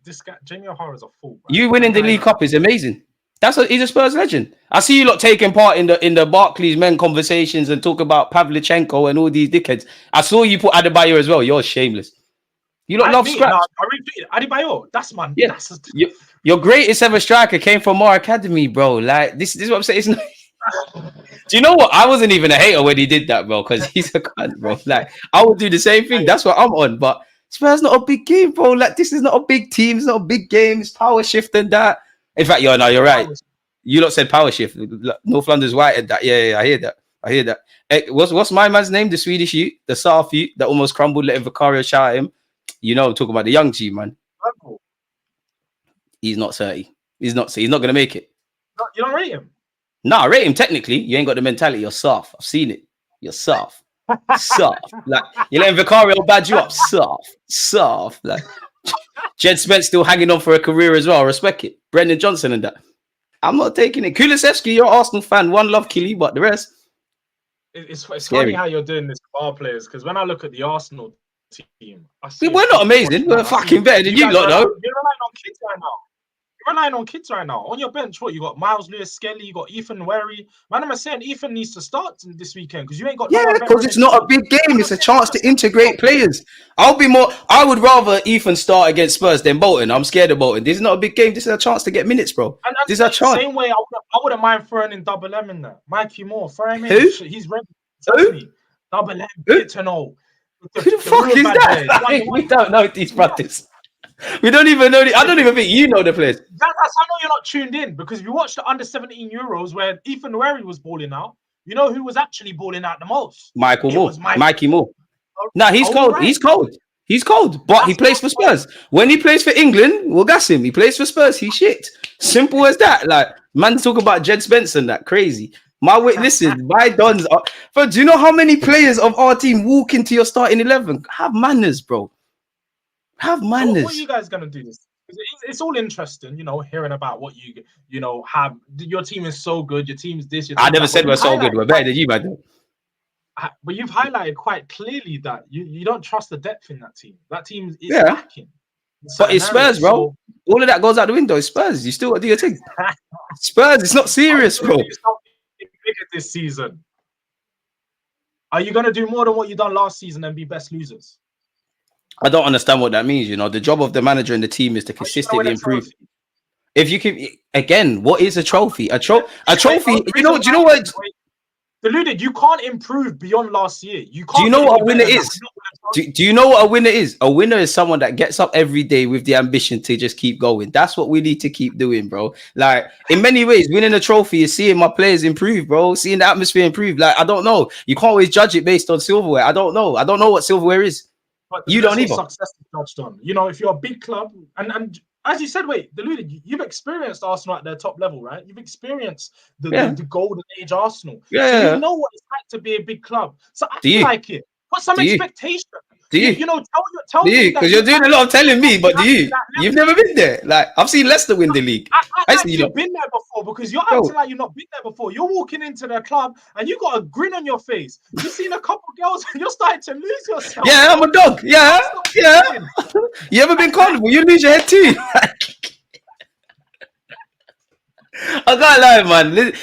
B: This guy, Jamie O'Hara, is a fool. Bro.
A: You winning the League Cup is amazing. He's a Spurs legend. I see you lot taking part in the Barclays men conversations and talk about Pavlyuchenko and all these dickheads. I saw you put Adebayo as well. You're shameless. You lot love scraps.
B: No, I repeat Adebayo. That's man.
A: Yeah. Your greatest ever striker came from our academy, bro. Like this is what I'm saying. It's not... Do you know what? I wasn't even a hater when he did that, bro, because he's a cunt, bro. Like, I would do the same thing. That's what I'm on. But Spurs not a big game, bro. Like, this is not a big team. It's not a big game. It's power shift and that. In fact, you're right. You lot said power shift. North London's white at that. Yeah, I hear that. Hey, what's my man's name? The Swedish youth, the South youth that almost crumbled, letting Vicario shout at him. You know, I'm talking about the young G, man. He's not 30. He's not going to make it.
B: You don't rate him?
A: No, I rate him technically. You ain't got the mentality. You're soft. I've seen it. You're soft. Soft. Like, you're letting Vicario bad you up. Soft. Like, Jed Spence still hanging on for a career as well. I respect it. Brendan Johnson and that. I'm not taking it. Kulusevski, you're an Arsenal fan. One love, Killy, but the rest.
B: It's funny how you're doing this for our players, because when I look at the Arsenal team,
A: we're not amazing. We're fucking better than you lot, though.
B: You're relying on kids right now. You're relying on kids right now. On your bench, what you got? Miles Lewis Skelly, you got Ethan Wary. Man, I'm saying Ethan needs to start this weekend because you ain't got.
A: Yeah, because it's not a big game. It's a chance to integrate players. I would rather Ethan start against Spurs than Bolton. I'm scared of Bolton. This is not a big game. This is a chance to get minutes, bro. And this is a chance.
B: Same way, I wouldn't mind throwing in Double M in there. Mikey Moore, throw him in.
A: Who?
B: He's ready.
A: Who?
B: Double M, Pitano.
A: Who the fuck is that? We don't know these brothers. We don't even know. I don't even think you know the players.
B: That's how I know you're not tuned in, because if you watch the under 17 Euros where Ethan Wary was balling out, you know who was actually balling out the most?
A: Mikey Moore. Nah, he's cold. Right. He's cold. But he plays for Spurs. When he plays for England, we'll gas him. He plays for Spurs. He's shit. Simple as that. Like, man, talk about Jed Spence and that. Crazy. Listen, my dons are. But do you know how many players of our team walk into your starting 11? Have manners, bro. Have manners.
B: What are you guys gonna do this? it's all interesting, hearing about what have. Your team is so good. Your team's this. Your
A: I
B: team's
A: never
B: that.
A: said we're so good. We're better than you, man.
B: But you've highlighted quite clearly that you don't trust the depth in that team. That team is lacking.
A: But it's Spurs, bro. All of that goes out the window. It's Spurs. You still got to do your thing. Spurs, it's not serious, bro.
B: Do something bigger this season. Are you going to do more than what you done last season and be best losers?
A: I don't understand what that means. The job of the manager and the team is to consistently improve. If you can, again, what is a trophy? A trophy. Do you know what?
B: Deluded, you can't improve beyond last year. You can't.
A: Do you know what a winner is? Do you know what a winner is? A winner is someone that gets up every day with the ambition to just keep going. That's what we need to keep doing, bro. Like, in many ways, winning a trophy is seeing my players improve, bro. Seeing the atmosphere improve. Like, I don't know. You can't always judge it based on silverware. I don't know. I don't know what silverware is.
B: But
A: you don't either.
B: Success is judged on. If you're a big club, and as you said, Deluded, you've experienced Arsenal at their top level, right? You've experienced the golden age Arsenal.
A: Yeah.
B: So you know what it's like to be a big club. So I feel like it. Put some expectation.
A: Do you?
B: Tell me.
A: Because you're doing a lot of telling me, but do you? You've never been there. Like, I've seen Leicester win the league.
B: You've been there before because you're acting like you've not been there before. You're walking into the club and you got a grin on your face. You've seen a couple girls and you're starting to lose yourself.
A: Yeah, I'm a dog. Yeah. You ever been carnival? You lose your head too. I can't lie, man.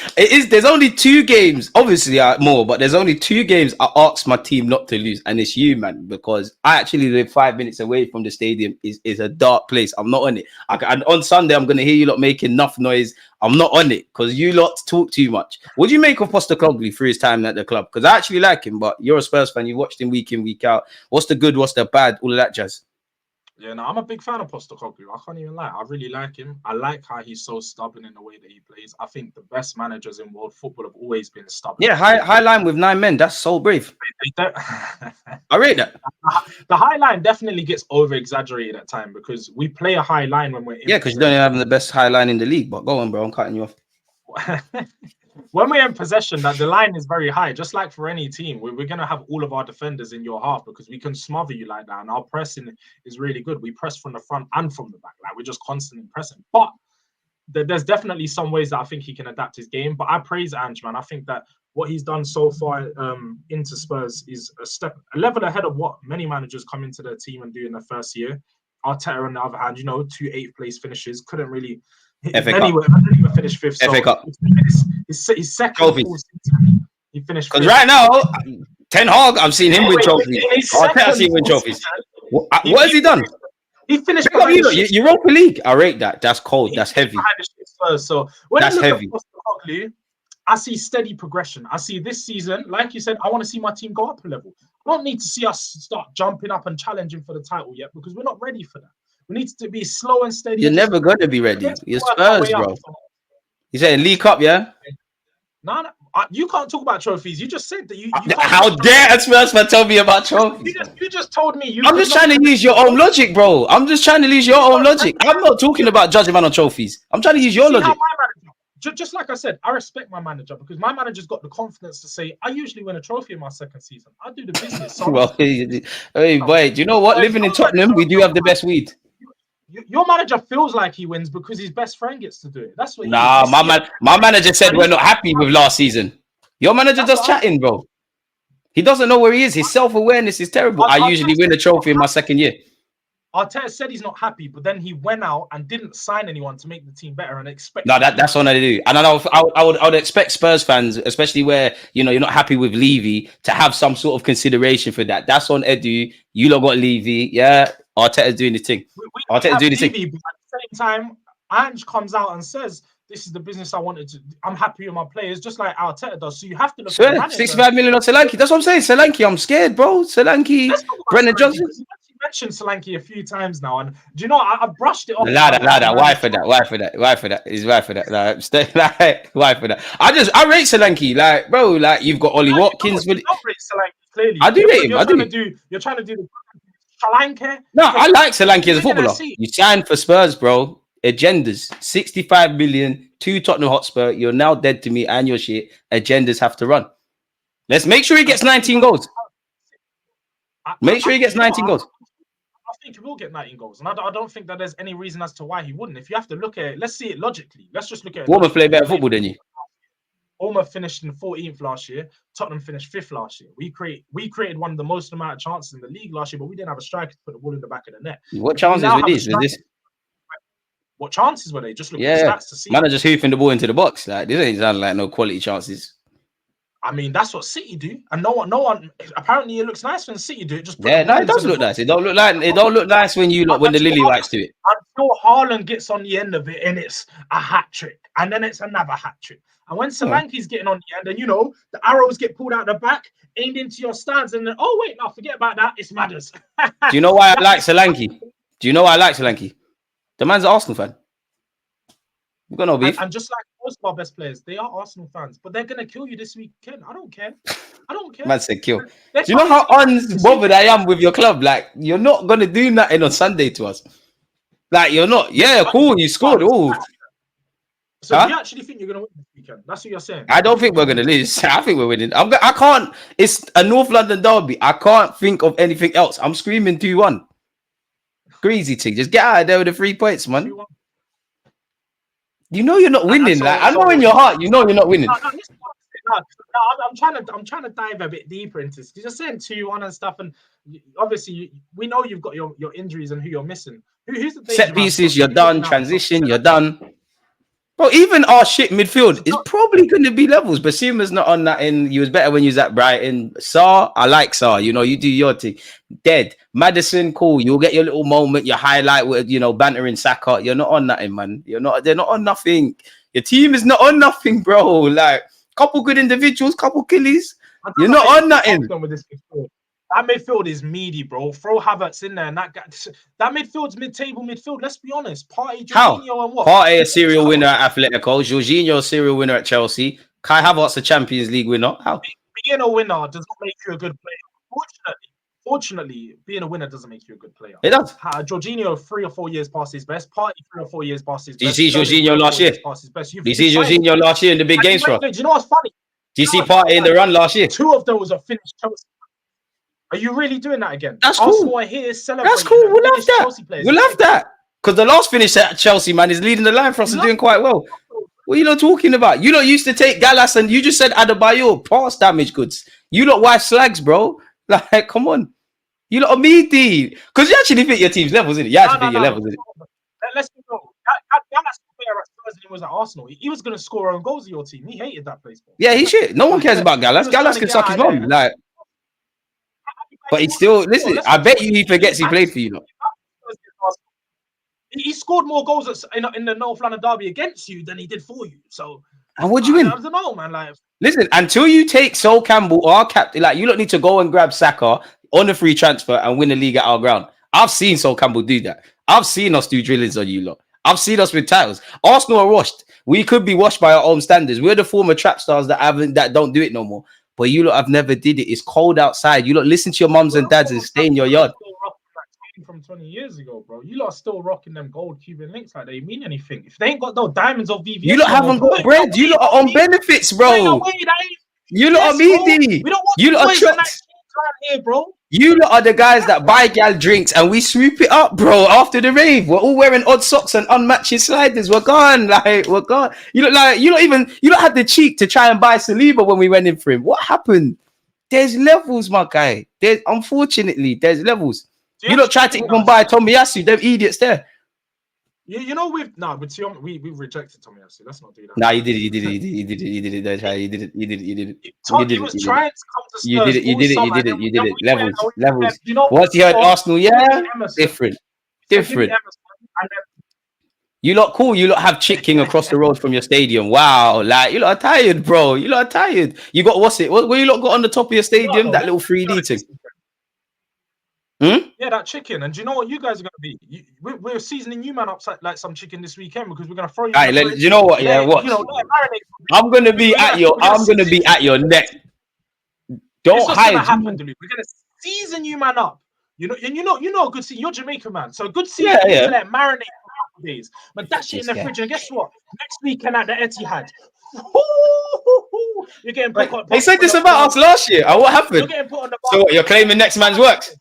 A: There's only 2 games, obviously more, but there's only 2 games I asked my team not to lose, and it's you, man, because I actually live 5 minutes away from the stadium. Is a dark place. I'm not on it. And on Sunday, I'm gonna hear you lot making enough noise. I'm not on it because you lot talk too much. What do you make of Postecoglou for his time at the club? Because I actually like him, but you're a Spurs fan. You watched him week in, week out. What's the good? What's the bad? All of that jazz.
B: Yeah, no, I'm a big fan of Postecoglou. I can't even lie. I really like him. I like how he's so stubborn in the way that he plays. I think the best managers in world football have always been stubborn.
A: Yeah, high line with 9 men. That's so brave. I rate that.
B: The high line definitely gets over-exaggerated at time because we play a high line when we're in.
A: Yeah, because you don't even have the best high line in the league. But go on, bro. I'm cutting you off.
B: When we're in possession, that the line is very high, just like for any team. We're going to have all of our defenders in your half because we can smother you like that. And our pressing is really good. We press from the front and from the back. Like, we're just constantly pressing. But there's definitely some ways that I think he can adapt his game. But I praise Ange, man. I think that what he's done so far into Spurs is a level ahead of what many managers come into their team and do in their first year. Arteta, on the other hand, 2 8th place finishes, couldn't really... Anyway, I didn't even finish 5th.
A: FA Cup.
B: His second
A: trophies.
B: He finished.
A: Because right now, Ten Hag, I've seen him win trophies. I've seen him win trophies. What has he done?
B: He finished
A: Europa League. I rate that. That's cold. That's heavy.
B: So when
A: that's
B: I look
A: heavy.
B: At Postecoglou, I see steady progression. I see this season, like you said, I want to see my team go up a level. I don't need to see us start jumping up and challenging for the title yet because we're not ready for that. We need to be slow and steady.
A: You're never going to be ready. You're Spurs, bro. You saying League Cup, yeah?
B: No, you can't talk about trophies. You just said that you
A: how dare a Spurs fan tell me about trophies?
B: You just told me.
A: I'm just trying to use your own logic, bro. I'm just trying to use your own logic. I'm not talking about judging man on trophies. I'm trying to use your logic.
B: Just like I said, I respect my manager because my manager's got the confidence to say, I usually win a trophy in my second season. I do the business. So
A: well, hey, boy, do you know what? Living in Tottenham, we do have the best weed.
B: Your manager feels like he wins because his best friend gets to do it. That's what.
A: My manager said we're not happy with last season. Your manager just chatting, bro. He doesn't know where he is. His self-awareness is terrible. I usually win a trophy in my second year.
B: Arteta said he's not happy, but then he went out and didn't sign anyone to make the team better and expect.
A: No, that's what I do. And I would expect Spurs fans, especially where you're not happy with Levy, to have some sort of consideration for that. That's on Edu. You lot got Levy, yeah. Arteta's doing the thing. Arteta's doing the thing.
B: But at the same time, Ange comes out and says, "This is the business I wanted to. I'm happy with my players, just like Arteta does." So you have to look.
A: Sure, at 65 million on Solanke. That's what I'm saying. Solanke, I'm scared, bro. Solanke, Brendan Johnson.
B: Mentioned Solanke a few times now, and do you know I brushed it off.
A: Ladder. Why for that? Why for that? Why for that? I rate Solanke, like, bro. Like, you've got Ollie Watkins.
B: You don't rate Solanke, clearly.
A: I do rate him.
B: You're trying to do the Solanke.
A: No, I like Solanke as a footballer. You signed for Spurs, bro. Agendas, 65 million to Tottenham Hotspur. You're now dead to me and your shit. Agendas have to run. Let's make sure he gets 19 goals. Make sure he gets 19 goals.
B: think he will get 19 goals, and I don't think that there's any reason as to why he wouldn't. If you have to look at it, let's see it logically. Let's just look at it.
A: Bournemouth play better football than you.
B: Bournemouth finished in 14th last year. Tottenham finished 5th last year. We created one of the most amount of chances in the league last year, but we didn't have a striker to put the ball in the back of the net.
A: What chances were these?
B: What chances were they? Just look
A: at
B: the stats to see.
A: Man are just hoofing the ball into the box. Like, this ain't sound like no quality chances.
B: I mean, that's what City do, and no one. Apparently, it looks nice when City do it. Just
A: it does look nice. It don't look nice when when the Lily Whites do it.
B: Until Haaland gets on the end of it, and it's a hat trick, and then it's another hat trick. And when Solanke's getting on the end, and the arrows get pulled out the back, aimed into your stands, and then forget about that. It's Madders.
A: Do you know why I like Solanke? The man's an Arsenal fan. We've got no beef.
B: And just like most of our best players, they are Arsenal fans, but they're gonna kill you this weekend. I don't care.
A: Man said kill. Do you know how unbothered I am with your club? Like, you're not gonna do nothing on Sunday to us. Like, you're not. Yeah, cool. You scored. Oh.
B: So you actually think you're gonna win this weekend? That's what you're saying.
A: I don't think we're gonna lose. I think we're winning. I can't. It's a North London derby. I can't think of anything else. I'm screaming 2-1. Crazy thing. Just get out of there with the 3 points, man. 2-1. You know you're not winning. Like, I know in your heart, you know you're not winning.
B: I'm trying to dive a bit deeper into this. You're just saying 2-1 and stuff, and obviously we know you've got your injuries and who you're missing. Who's the
A: set pieces? You're done. Transition. You're done. Bro, even our shit midfield is probably going to be levels. But Basuma's not on that end. You was better when you was at Brighton. Saar, I like Saar. You do your thing. Dead. Maddison, cool. You'll get your little moment, your highlight with, bantering Saka. You're not on nothing, man. They're not on nothing. Your team is not on nothing, bro. Like, couple good individuals, couple killies. You're not on nothing.
B: That midfield is meaty, bro. Throw Havertz in there, and that midfield's mid-table midfield. Let's be honest. Partey, Jorginho, and what?
A: Partey, a serial winner at Atletico. Jorginho, a serial winner at Chelsea. Kai Havertz, a Champions League winner. How?
B: Being a winner does not make you a good player. Fortunately, being a winner doesn't make you a good player.
A: It does.
B: Jorginho 3 or 4 years past his best. Partey 3 or 4 years past his best.
A: Did you see Jorginho last year? Did you see Jorginho last year in the big games for us?
B: Do you know what's funny?
A: Did you see Partey in the run last year?
B: 2 of those are finished Chelsea. Are you really doing that again?
A: That's cool. That's cool. We'll love that. We'll love that. Because the last finish at Chelsea, man, is leading the line for us and doing quite well. What are you not talking about? You lot used to take Gallas and you just said Adebayor, pass damage goods. You lot wife slags, bro. Like, come on. You lot are meaty. Because you actually think your team's levels, isn't it? You actually think your levels, isn't it?
B: Let's be real. Gallas player at Spurs and he was at Arsenal. He was going to score own goals in your team. He hated that place, bro.
A: Yeah, he should. No one cares about Gallas. Gallas can suck his mum. Like, but he still, listen, I bet you he forgets he played for you.
B: He scored more goals in the North London derby against you than he did for you. So,
A: and what do you win?
B: I don't know, man. Like,
A: listen, until you take Sol Campbell or our captain, like, you don't need to go and grab Saka on a free transfer and win the league at our ground. I've seen Sol Campbell do that. I've seen us do drillings on you lot. I've seen us with titles. Arsenal are washed. We could be washed by our own standards. We're the former trap stars that don't do it no more. But you lot have never did it. It's cold outside. You lot listen to your mums and dads and stay in your yard.
B: From 20 years ago, bro. You lot are still rocking them gold Cuban links like they mean anything. If they ain't got no diamonds or VVS,
A: you lot haven't got bread. You lot are on benefits, bro. You lot are meaty. You lot are trucks.
B: Here, bro.
A: You lot are the guys that buy gal drinks and we sweep it up, bro. After the rave, we're all wearing odd socks and unmatched sliders. We're gone, like we're gone. You don't have the cheek to try and buy Saliba when we went in for him. What happened? There's levels, my guy. Unfortunately, there's levels. You don't try to even buy Tomiyasu, them idiots there.
B: We've rejected Tomiyasu. Let's not do that.
A: Nah, you did it. You did it. You did it.
B: Trying to come to Spurs.
A: You did it. Levels. Once you heard Arsenal, yeah, different. You lot cool. You lot have chicken across the road from your stadium. Wow, like you lot are tired, bro. You lot are tired. You got what you lot got on the top of your stadium? That little 3D thing.
B: Yeah, that chicken. And do you know what you guys are going to be? We're seasoning you, man, up like some chicken this weekend because we're going to throw you.
A: All right, you know what? Yeah, what? I'm going to be at your neck. Don't hide.
B: We're going to season you, man, up. You know, good season. You're Jamaican, man. So good season. Yeah. Let marinate for days. But that shit in the fridge. And guess what? Next weekend at the Etihad. You're getting put on.
A: They said this about us last year. What happened?
B: You're getting put on the
A: so what? You're claiming next man's works?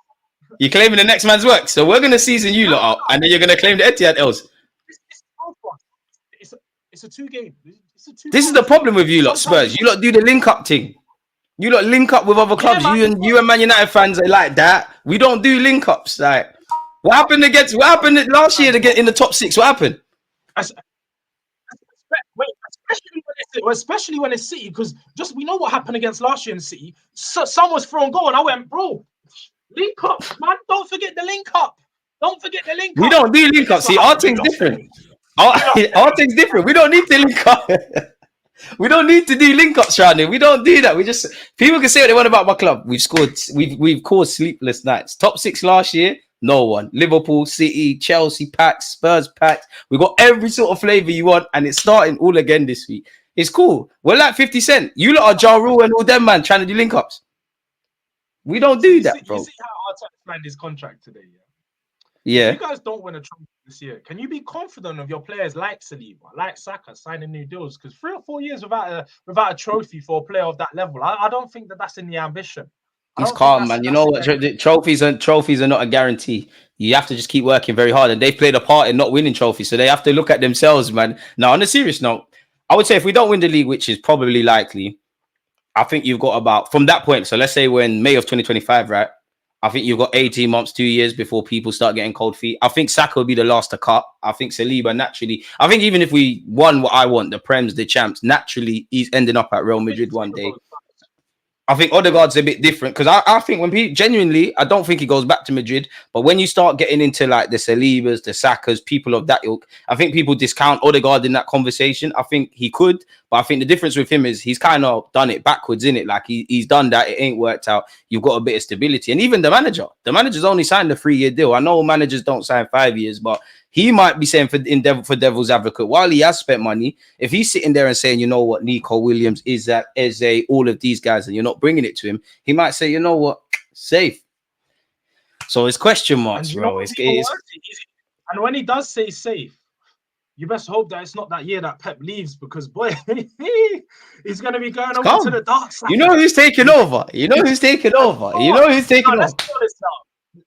A: You're claiming the next man's work. So we're gonna season you lot out, and then you're gonna claim the Etihad L's.
B: It's a 2 game. It's a 2.
A: This is the problem with you lot, Spurs. You lot do the link up thing. You lot link up with other clubs.
B: Man.
A: You and Man United fans are like that. We don't do link ups. Like, what happened last year to get in the top 6? What happened?
B: Especially when it's City, because just we know what happened against last year in City. So, someone was thrown goal, and I went, bro, link up, man. Don't forget the link up. Don't forget the link up.
A: We don't do link up. See, our thing's different. Our thing's different. We don't need to link up. We don't need to do link ups around here. We don't do that. We just, people can say what they want about my club. We've caused sleepless nights. Top 6 last year, no one. Liverpool, City, Chelsea packed, Spurs packed. We got every sort of flavour you want, and it's starting all again this week. It's cool. We're like 50 Cent. You lot are Ja Rule and all them, man, trying to do link ups. We don't do that, bro.
B: You see how Arteta signed his contract today, yeah?
A: Yeah.
B: If you guys don't win a trophy this year, can you be confident of your players like Saliba, like Saka, signing new deals? Because 3 or 4 years without a trophy for a player of that level, I don't think that's in the ambition.
A: He's calm, man. You know what? Trophies are not a guarantee. You have to just keep working very hard, and they've played a part in not winning trophies, so they have to look at themselves, man. Now, on a serious note, I would say if we don't win the league, which is probably likely, I think you've got about, from that point, so let's say we're in May of 2025, right? I think you've got 18 months, 2 years before people start getting cold feet. I think Saka will be the last to cut. I think Saliba naturally. I think even if we won what I want, the Prems, the champs, naturally he's ending up at Real Madrid one day. I think Odegaard's a bit different because I think when people genuinely, I don't think he goes back to Madrid. But when you start getting into like the Salibas, the Sakas, people of that ilk, I think people discount Odegaard in that conversation. I think he could, but I think the difference with him is he's kind of done it backwards, in it. Like he's done that, it ain't worked out. You've got a bit of stability, and even the manager's only signed a 3-year deal. I know managers don't sign 5 years, but he might be saying for devil's advocate, while he has spent money, if he's sitting there and saying, you know what, Nico Williams, is all of these guys, and you're not bringing it to him, he might say, you know what, safe. So it's question marks, bro.
B: And when he does say safe, you best hope that it's not that year that Pep leaves, because boy, he's going to be going over to the dark side.
A: You know who's taking over. You know who's taking over.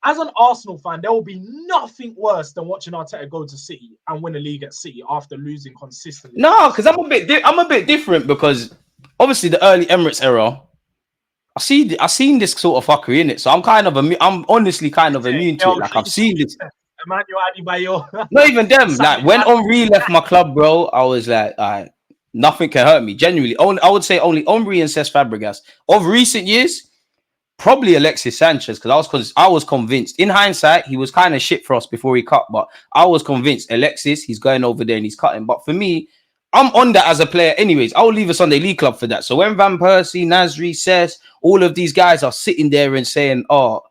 B: As an Arsenal fan, there will be nothing worse than watching Arteta go to City and win a league at City after losing consistently.
A: No, because I'm a bit different, because obviously the early Emirates era, I've seen this sort of fuckery in it, so I'm honestly kind of immune to it. Like I've seen this. Not even them. Like when Henry left my club, bro, I was like, all right, nothing can hurt me. Genuinely, I would say only Henry and Cesc Fabregas. Of recent years, probably Alexis Sanchez, because I was convinced. In hindsight, he was kind of shit for us before he cut, but I was convinced Alexis, he's going over there and he's cutting. But for me, I'm on that as a player anyways. I'll leave a Sunday League club for that. So when Van Persie, Nasri, Cesc, all of these guys are sitting there and saying, oh,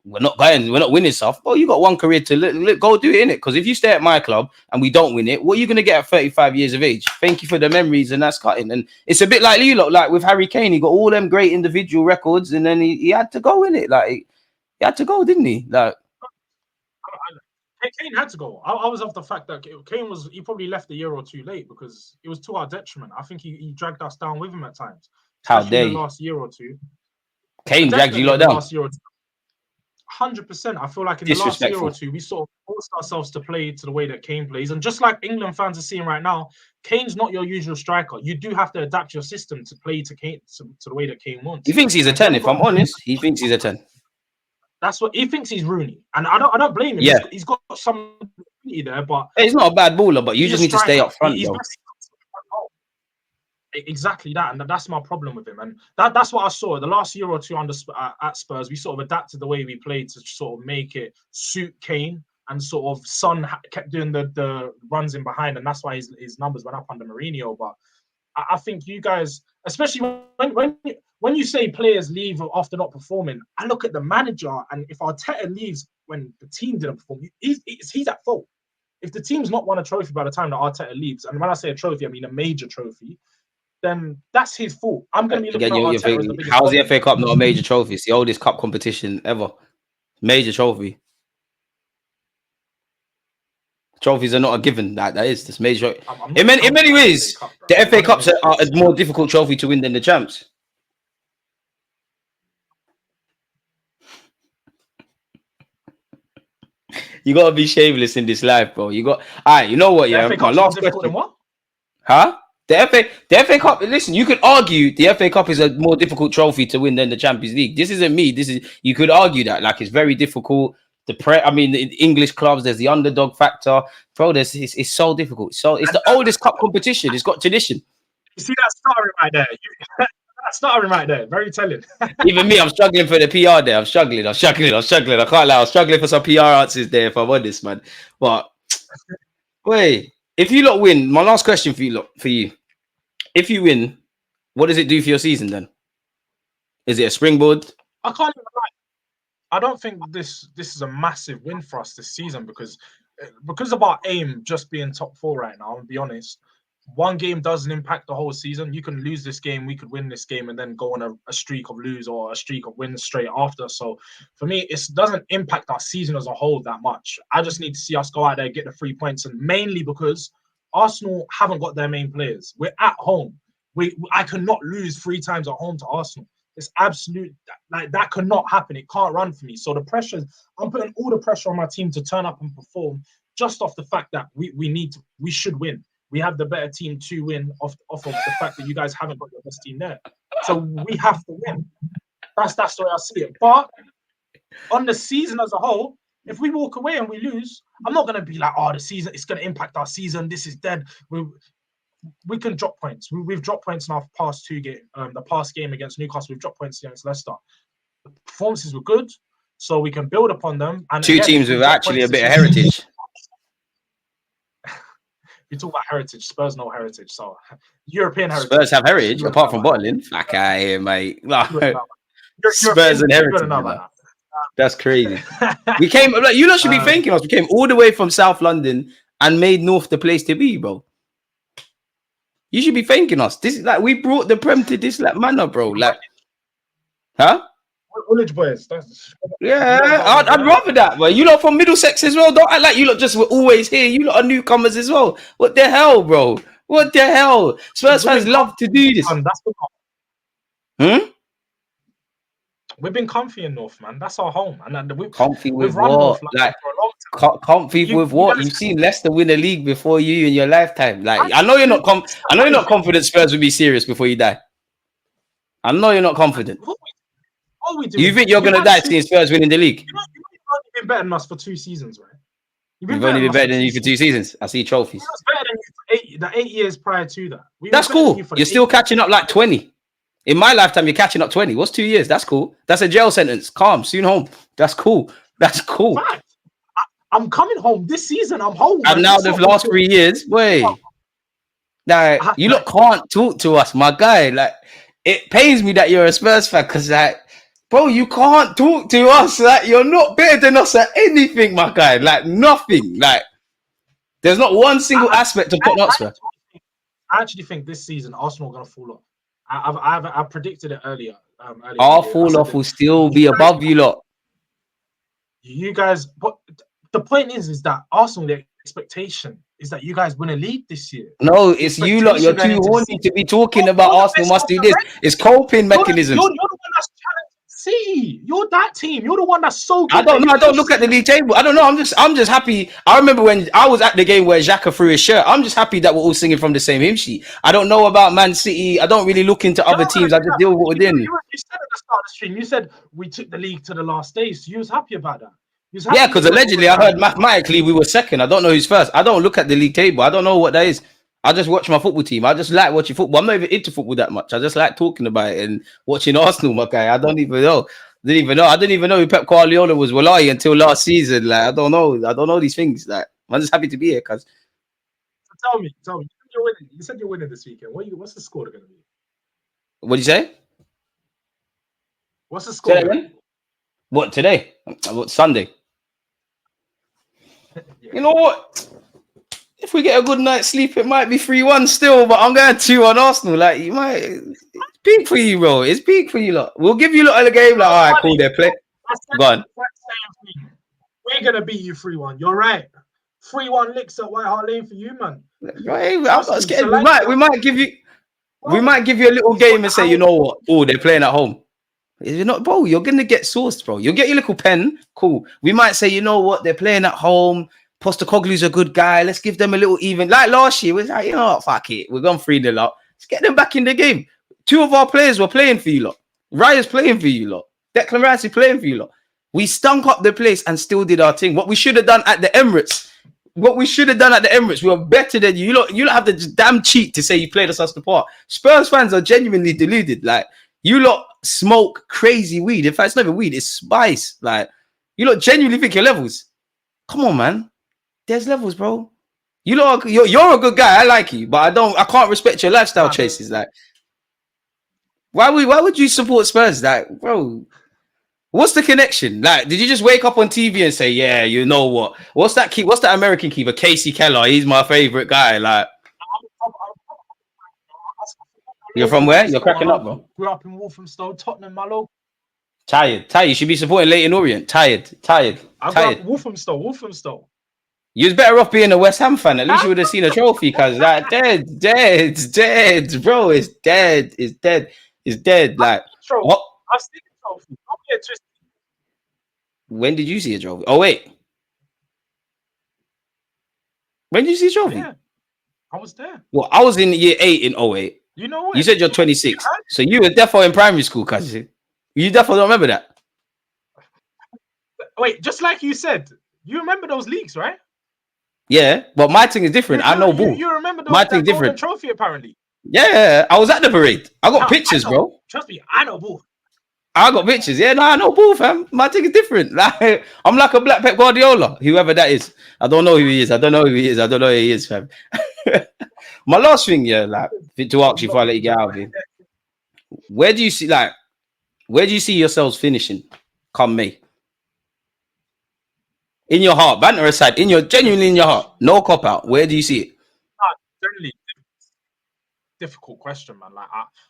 A: we're not winning stuff. Well, you got one career to go do it, innit? Because if you stay at my club and we don't win it, what are you going to get at 35 years of age? Thank you for the memories, and that's cutting. And it's a bit like you lot, like with Harry Kane, he got all them great individual records, and then he had to go in it. Like he had to go, didn't he? Like
B: Kane had to go. I was of the fact that Kane he probably left a year or two late because it was to our detriment. I think he dragged us down with him at times.
A: How dare
B: you? Last year or two,
A: Kane dragged you lot down.
B: Last year or two. 100%. I feel like in the last year or two, we sort of forced ourselves to play to the way that Kane plays. And just like England fans are seeing right now, Kane's not your usual striker. You do have to adapt your system to play to Kane to the way that Kane wants.
A: He thinks he's a 10, if I'm honest. He thinks he's a 10.
B: That's what he thinks. He's Rooney. And I don't blame him.
A: Yeah.
B: He's got some there, but
A: he's not a bad baller, but you just need to stay up front.
B: Exactly that, and that's my problem with him, and that's what I saw the last year or two at Spurs. We sort of adapted the way we played to sort of make it suit Kane, and sort of Son kept doing the runs in behind, and that's why his numbers went up under Mourinho. But I think you guys, especially when you say players leave after not performing, I look at the manager, and if Arteta leaves when the team didn't perform, he's at fault. If the team's not won a trophy by the time that Arteta leaves, and when I say a trophy, I mean a major trophy, then that's his fault. I'm going to be looking at Arteta as the biggest.
A: How's the FA Cup not a major trophy? It's the oldest cup competition ever. Major trophy. Trophies are not a given. That is this major. In many ways, the FA Cups are a more difficult trophy to win than the champs. You gotta be shameless in this life, bro. You got all right. You know what?
B: The
A: Yeah,
B: FA
A: my
B: Cup's more
A: last
B: difficult than
A: question.
B: what?
A: Huh? The FA Cup. Listen, you could argue the FA Cup is a more difficult trophy to win than the Champions League. This isn't me. This is you could argue that like it's very difficult. I mean, in English clubs, there's the underdog factor, bro. It's so difficult. So it's the oldest cup competition. It's got tradition.
B: You see that stuttering right there? That stuttering right there. Very telling.
A: Even me, I'm struggling for the PR there. I'm struggling. I can't lie. I'm struggling for some PR answers there. If I'm honest, man. But wait, if you lot win, my last question for you. If you win, what does it do for your season then? Is it a springboard?
B: I can't even lie. I don't think this is a massive win for us this season because of our aim just being top 4 right now. I'll be honest. One game doesn't impact the whole season. You can lose this game, we could win this game, and then go on a streak of lose or a streak of wins straight after. So for me, it doesn't impact our season as a whole that much. I just need to see us go out there, get the 3 points, and mainly because Arsenal haven't got their main players. We're at home. I cannot lose 3 times at home to Arsenal. It's absolute, like that cannot happen. It can't run for me. So the pressure, I'm putting all the pressure on my team to turn up and perform just off the fact that we should win. We have the better team to win off of the fact that you guys haven't got the best team there. So we have to win. That's the way I see it. But on the season as a whole, if we walk away and we lose, I'm not going to be like, oh, the season, it's going to impact our season. This is dead. We can drop points. We've dropped points in our past 2 games. The past game against Newcastle, we've dropped points against Leicester. The performances were good, so we can build upon them. And
A: 2 teams with actually a bit of heritage.
B: We talk about heritage. Spurs no heritage, so European heritage.
A: Spurs have heritage apart from bottling. Fuck out here, mate. Spurs and heritage. That's crazy. We came. Like, you lot should be thanking us. We came all the way from South London and made North the place to be, bro. You should be thanking us. This is like we brought the Prem to this like manner, bro. Like, huh?
B: Village boys.
A: Yeah, I'd rather that, but you lot from Middlesex as well. Don't act like you lot just were always here. You lot are newcomers as well. What the hell, bro? What the hell? Spurs fans love to do this.
B: We've been comfy in North, man. That's our home. And
A: comfy with what? Like comfy with what? You've seen Leicester win a league before you in your lifetime. Like I know you're not confident Spurs will be serious before you die. I know you're not confident. You think you're gonna die seeing Spurs winning the league?
B: You've only been better than us for 2 seasons, right?
A: You've only been better than you for 2 seasons. I see trophies.
B: Better than you for 8 years prior to that.
A: That's cool. You're still catching up like 20. In my lifetime, you're catching up 20. What's 2 years? That's cool. That's a jail sentence. Calm, soon home. That's cool. That's cool.
B: Fact. I'm coming home this season. I'm home.
A: And now the last 3 years, wait. Like, you lot can't talk to us, my guy. Like, it pains me that you're a Spurs fan because, like, bro, you can't talk to us. Like, you're not better than us at anything, my guy. Like, nothing. Like, there's not one single aspect of Tottenham Hotspur.
B: I actually think this season Arsenal are going to fall off. I've predicted it earlier.
A: Our fall off will still be above you lot.
B: You guys, but the point is that Arsenal, the expectation is that you guys win a league this year.
A: No, it's you lot. You're too horny to be talking about Arsenal must do this. It's coping mechanisms.
B: You're the one that's challenging City. You're that team. You're the one that's so good.
A: I don't know. I don't look at the league table. I don't know. I'm just happy. I remember when I was at the game where Xhaka threw his shirt. I'm just happy that we're all singing from the same hymn sheet. I don't know about Man City. I don't really look into other teams. I just deal with what we're doing.
B: You said at the start of the stream, you said we took the league to the last days. So you was happy about that.
A: Yeah, because allegedly I heard mathematically we were second. I don't know who's first. I don't look at the league table. I don't know what that is. I just watch my football team. I just like watching football. I'm not even into football that much. I just like talking about it and watching Arsenal, my guy. I don't even know. I didn't even know who Pep Guardiola was Wallahi until last season. Like, I don't know. I don't know these things. Like, I'm just happy to be here, cuz.
B: Tell me. You're winning. You said you're winning this weekend. What's the score going to be?
A: What did you say?
B: What's the score?
A: What, today? What, Sunday? Yeah. You know what? If we get a good night's sleep, it might be 3-1 still, but I'm going 2-1 Arsenal. Like, you might... It's peak for you, bro. It's peak for you, lot. We'll give you a lot of the game. Like, all right, cool, they're play. Go on.
B: We're going to beat you 3-1. You're right. 3-1 licks at White Hart Lane for you, man.
A: Right, I'm not scared. We might give you a little game and say, you know what? Oh, they're playing at home. You're not, bro. You're gonna get sourced, bro. You'll get your little pen. Cool. We might say, you know what? They're playing at home. Postacoglu's a good guy. Let's give them a little even. Like last year, we're like, you know what? Fuck it. We're going 3-0 up. Let's get them back in the game. 2 of our players were playing for you lot. Raya's playing for you lot. Declan Rice is playing for you lot. We stunk up the place and still did our thing. What we should have done at the Emirates. We were better than you. You lot have the damn cheat to say you played us the part. Spurs fans are genuinely deluded. Like, you lot smoke crazy weed. In fact, it's not even weed, it's spice. Like, you lot genuinely think your levels. Come on, man. There's levels, bro. You lot, you're a good guy. I like you, but I can't respect your lifestyle choices. Like, why would you support Spurs? Like, bro, what's the connection? Like, did you just wake up on TV and say, yeah, you know what? What's that American keeper? Casey Keller. He's my favorite guy. Like, you're from where? You're cracking up, bro.
B: Grew up in Walthamstow, Tottenham, my local.
A: Tired. You should be supporting Leighton Orient. Tired.
B: I grew up Walthamstow.
A: You was better off being a West Ham fan. At least you would have seen a trophy, because like dead, bro. It's dead. Like, what?
B: I've seen a trophy.
A: When did you see a trophy? Oh wait, when did you see a trophy?
B: Yeah, I was there.
A: Well, I was in year 8 in 08.
B: You know what?
A: You said you're 26, so you were definitely in primary school, cuz. You definitely don't remember that.
B: Wait, just like you said, you remember those leagues, right?
A: Yeah, but my thing is different. I know ball.
B: You remember
A: my thing different.
B: Trophy apparently.
A: Yeah, I was at the parade. I got pictures, bro.
B: Trust me, I know ball.
A: I got pictures. Yeah, no, I know ball, fam. My thing is different. Like, I'm like a Black Pep Guardiola, whoever that is. I don't know who he is, fam. My last thing, yeah, like, to ask you before I let you get out of here. Where do you see yourselves finishing come May? In your heart, banter aside, genuinely in your heart, no cop out. Where do you see it?
B: Generally, difficult question, man. Like,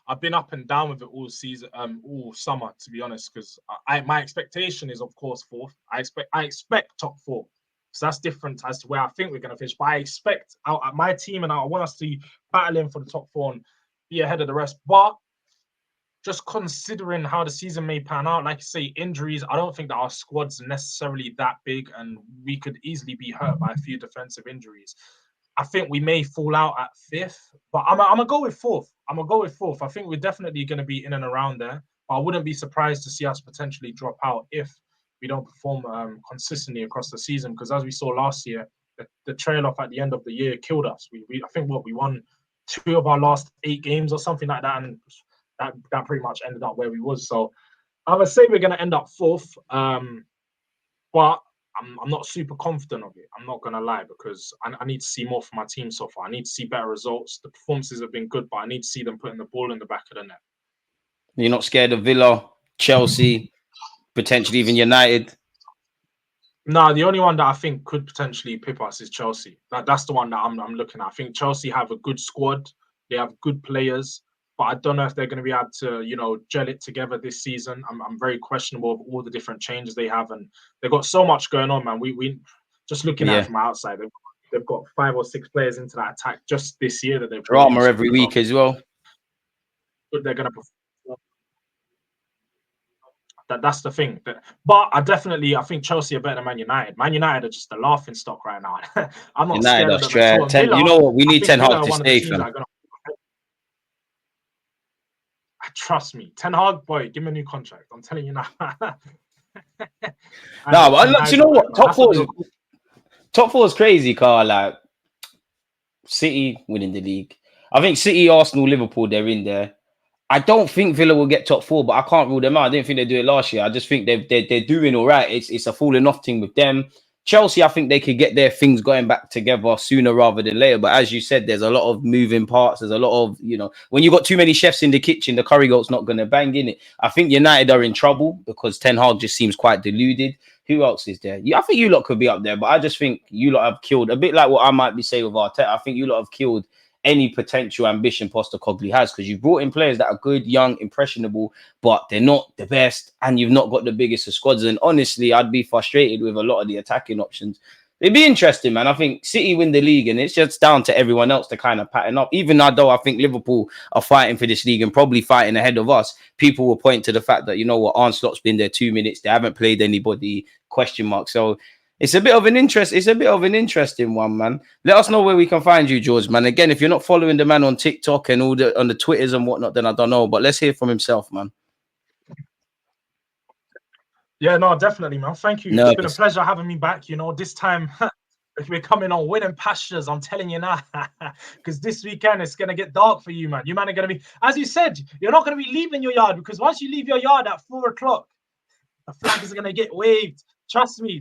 B: I've been up and down with it all season, all summer, to be honest. Because my expectation is, of course, 4th. I expect top 4. So that's different as to where I think we're going to finish. But I expect my team, and I want us to battle in for the top 4 and be ahead of the rest. But just considering how the season may pan out, like you say, injuries, I don't think that our squad's necessarily that big, and we could easily be hurt by a few defensive injuries. I think we may fall out at 5th, but I'm going to go with 4th. I think we're definitely going to be in and around there, but I wouldn't be surprised to see us potentially drop out if we don't perform consistently across the season, because as we saw last year, the trail off at the end of the year killed us. I think we won 2 of our last 8 games or something like that, and that pretty much ended up where we was. So I would say we're going to end up 4th, but I'm not super confident of it. I'm not going to lie, because I need to see more from my team so far. I need to see better results. The performances have been good, but I need to see them putting the ball in the back of the net.
A: You're not scared of Villa, Chelsea, potentially even United?
B: No, the only one that I think could potentially pip us is Chelsea. That's the one that I'm looking at. I think Chelsea have a good squad. They have good players. But I don't know if they're going to be able to, gel it together this season. I'm very questionable of all the different changes they have, and they've got so much going on, man. We just looking at it from outside, they've got 5 or 6 players into that attack just this year that they've
A: drama every week as well.
B: But they're going to perform. That's the thing. But I think Chelsea are better than Man United. Man United are just a laughing stock right now. I'm not scared of them at all.
A: You know what? We need Ten Hag to stay, fam.
B: Trust me, Ten Hag, boy, give me a new contract. I'm telling you now.
A: No, but you know what? Top four is crazy, Carl. Like, City winning the league. I think City, Arsenal, Liverpool, they're in there. I don't think Villa will get top 4, but I can't rule them out. I didn't think they'd do it last year. I just think they're doing all right. It's a falling off thing with them. Chelsea, I think they could get their things going back together sooner rather than later. But as you said, there's a lot of moving parts. There's a lot of, when you got too many chefs in the kitchen, the curry goat's not going to bang in it. I think United are in trouble because Ten Hag just seems quite deluded. Who else is there? I think you lot could be up there, but I just think you lot have killed, a bit like what I might be saying with Arteta. I think you lot have killed any potential ambition Postecoglou has, because you've brought in players that are good, young, impressionable, but they're not the best, and you've not got the biggest of squads. And honestly, I'd be frustrated with a lot of the attacking options. It'd be interesting, man. I think City win the league, and it's just down to everyone else to kind of pattern up. Even though I think Liverpool are fighting for this league and probably fighting ahead of us, people will point to the fact that, you know what, Arne Slot's been there 2 minutes. They haven't played anybody, question mark. So it's a bit of an interest. It's a bit of an interesting one, man. Let us know where we can find you, George, man. Again, if you're not following the man on TikTok and all on the Twitters and whatnot, then I don't know. But let's hear from himself, man.
B: Yeah, no, definitely, man. Thank you.
A: Nervous.
B: It's been a pleasure having me back. You know, this time, if we're coming on winning pastures, I'm telling you now, because this weekend it's gonna get dark for you, man. You man are gonna be, as you said, you're not gonna be leaving your yard, because once you leave your yard at 4 o'clock, the flag is gonna get waved. Trust me,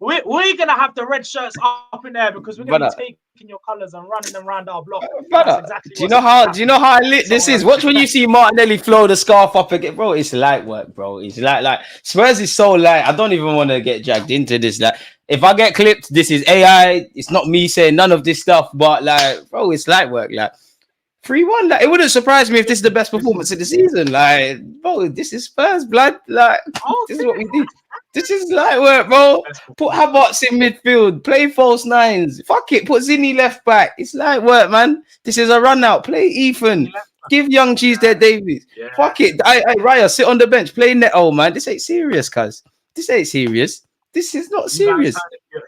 B: we're gonna have the red shirts up in there, because we're gonna be taking your colours and running them around our block. Exactly.
A: Do you know how lit this is? Watch when you see Martinelli throw the scarf up again, bro. It's light work, bro. It's like Spurs is so light. I don't even want to get dragged into this. Like, if I get clipped, this is AI. It's not me saying none of this stuff, but like, bro, it's light work. Like 3-1. Like, it wouldn't surprise me if this is the best performance of the season. Like, bro, this is Spurs blood. Like, this is what we do. This is light work, bro. Put Havertz in midfield. Play false nines. Fuck it. Put Zinni left back. It's light work, man. This is a run out. Play Ethan. Give Young Cheese there, Davies. Yeah. Fuck it. Raya, sit on the bench. Play Neto, man. This ain't serious, cuz. This ain't serious. This is not serious.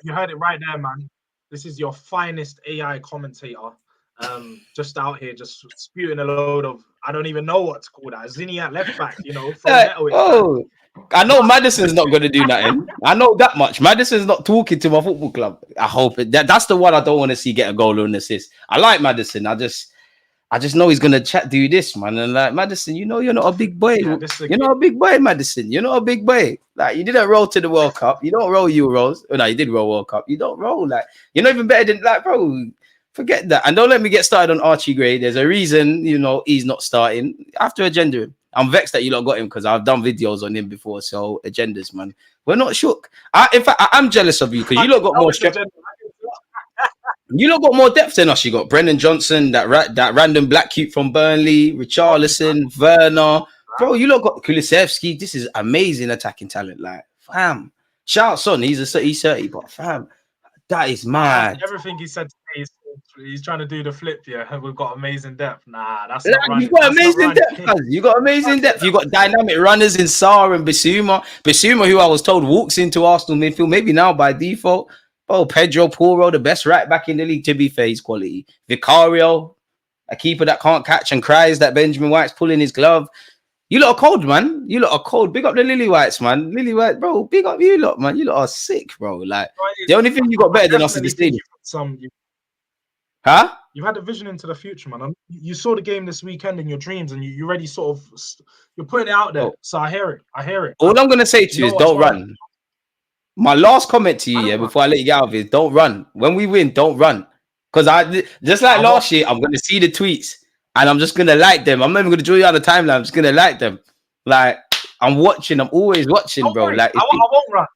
B: You heard it right there, man. This is your finest AI commentator. Just out here, just spewing a load of, I don't even know what to call that. Zinni at left back, you know.
A: I know Maddison's not going to do nothing. I know that much. Maddison's not talking to my football club. I hope that's the one I don't want to see get a goal or an assist. I like Maddison. I just know he's going to do this, man. And like, Maddison, you know, you're not a big boy. You're not a big boy, Maddison. You're not a big boy. Like, you didn't roll to the World Cup. You don't roll Euros. Oh, no, you did roll World Cup. You don't roll. Like, you're not even better than, like, bro, forget that. And don't let me get started on Archie Gray. There's a reason, you know, he's not starting. I have to agenda him. I'm vexed that you lot got him, because I've done videos on him before. So agendas, man. We're not shook. In fact, I'm jealous of you, because you lot got more strength. You lot got more depth than us. You got Brennan Johnson, that random black cute from Burnley, Richarlison, Werner. Bro, you lot got Kulusevski. This is amazing attacking talent. Like, fam. Shout out Son. He's 30, but fam, that is mad.
B: Everything he said today is he's trying to do the flip. Yeah, we've got amazing depth. Nah, that's not running.
A: You got amazing depth, guys. You got amazing depth. You got dynamic runners in Sarr and Bissouma. Bissouma, who I was told walks into Arsenal midfield, maybe now by default. Oh, Pedro Porro, the best right back in the league. To be fair, he's quality. Vicario, a keeper that can't catch and cries that Benjamin White's pulling his glove. You lot are cold, man. You lot are cold. Big up the Lily Whites, man. Lily White, bro. Big up you lot, man. You lot are sick, bro. Like, the only thing you got better than us is the stadium. Huh?
B: You've had a vision into the future, man. You saw the game this weekend in your dreams, and you already sort of, you're putting it out there. So I hear it.
A: All I'm gonna say to you is don't run. My last comment to you, before I let you get out of it, don't run. When we win, don't run. Because I just like last year, I'm gonna see the tweets and I'm just gonna like them. I'm not even gonna draw you on the timeline. I'm just gonna like them. Like, I'm watching. I'm always watching, bro. Like,
B: I won't run.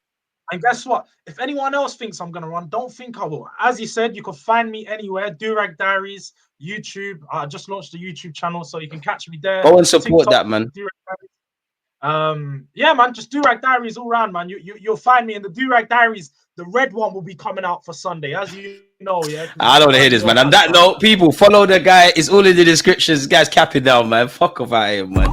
B: And guess what? If anyone else thinks I'm going to run, don't think I will. As you said, you can find me anywhere. Durag Diaries, YouTube. I just launched a YouTube channel, so you can catch me there.
A: Go and support that, man.
B: Yeah, man. Just Durag Diaries all around, man. You'll find me in the Durag Diaries. The red one will be coming out for Sunday, as you know. Yeah.
A: I don't want to hear this, man. On that note, people, follow the guy. It's all in the descriptions. This guy's capping down, man. Fuck off out here, man.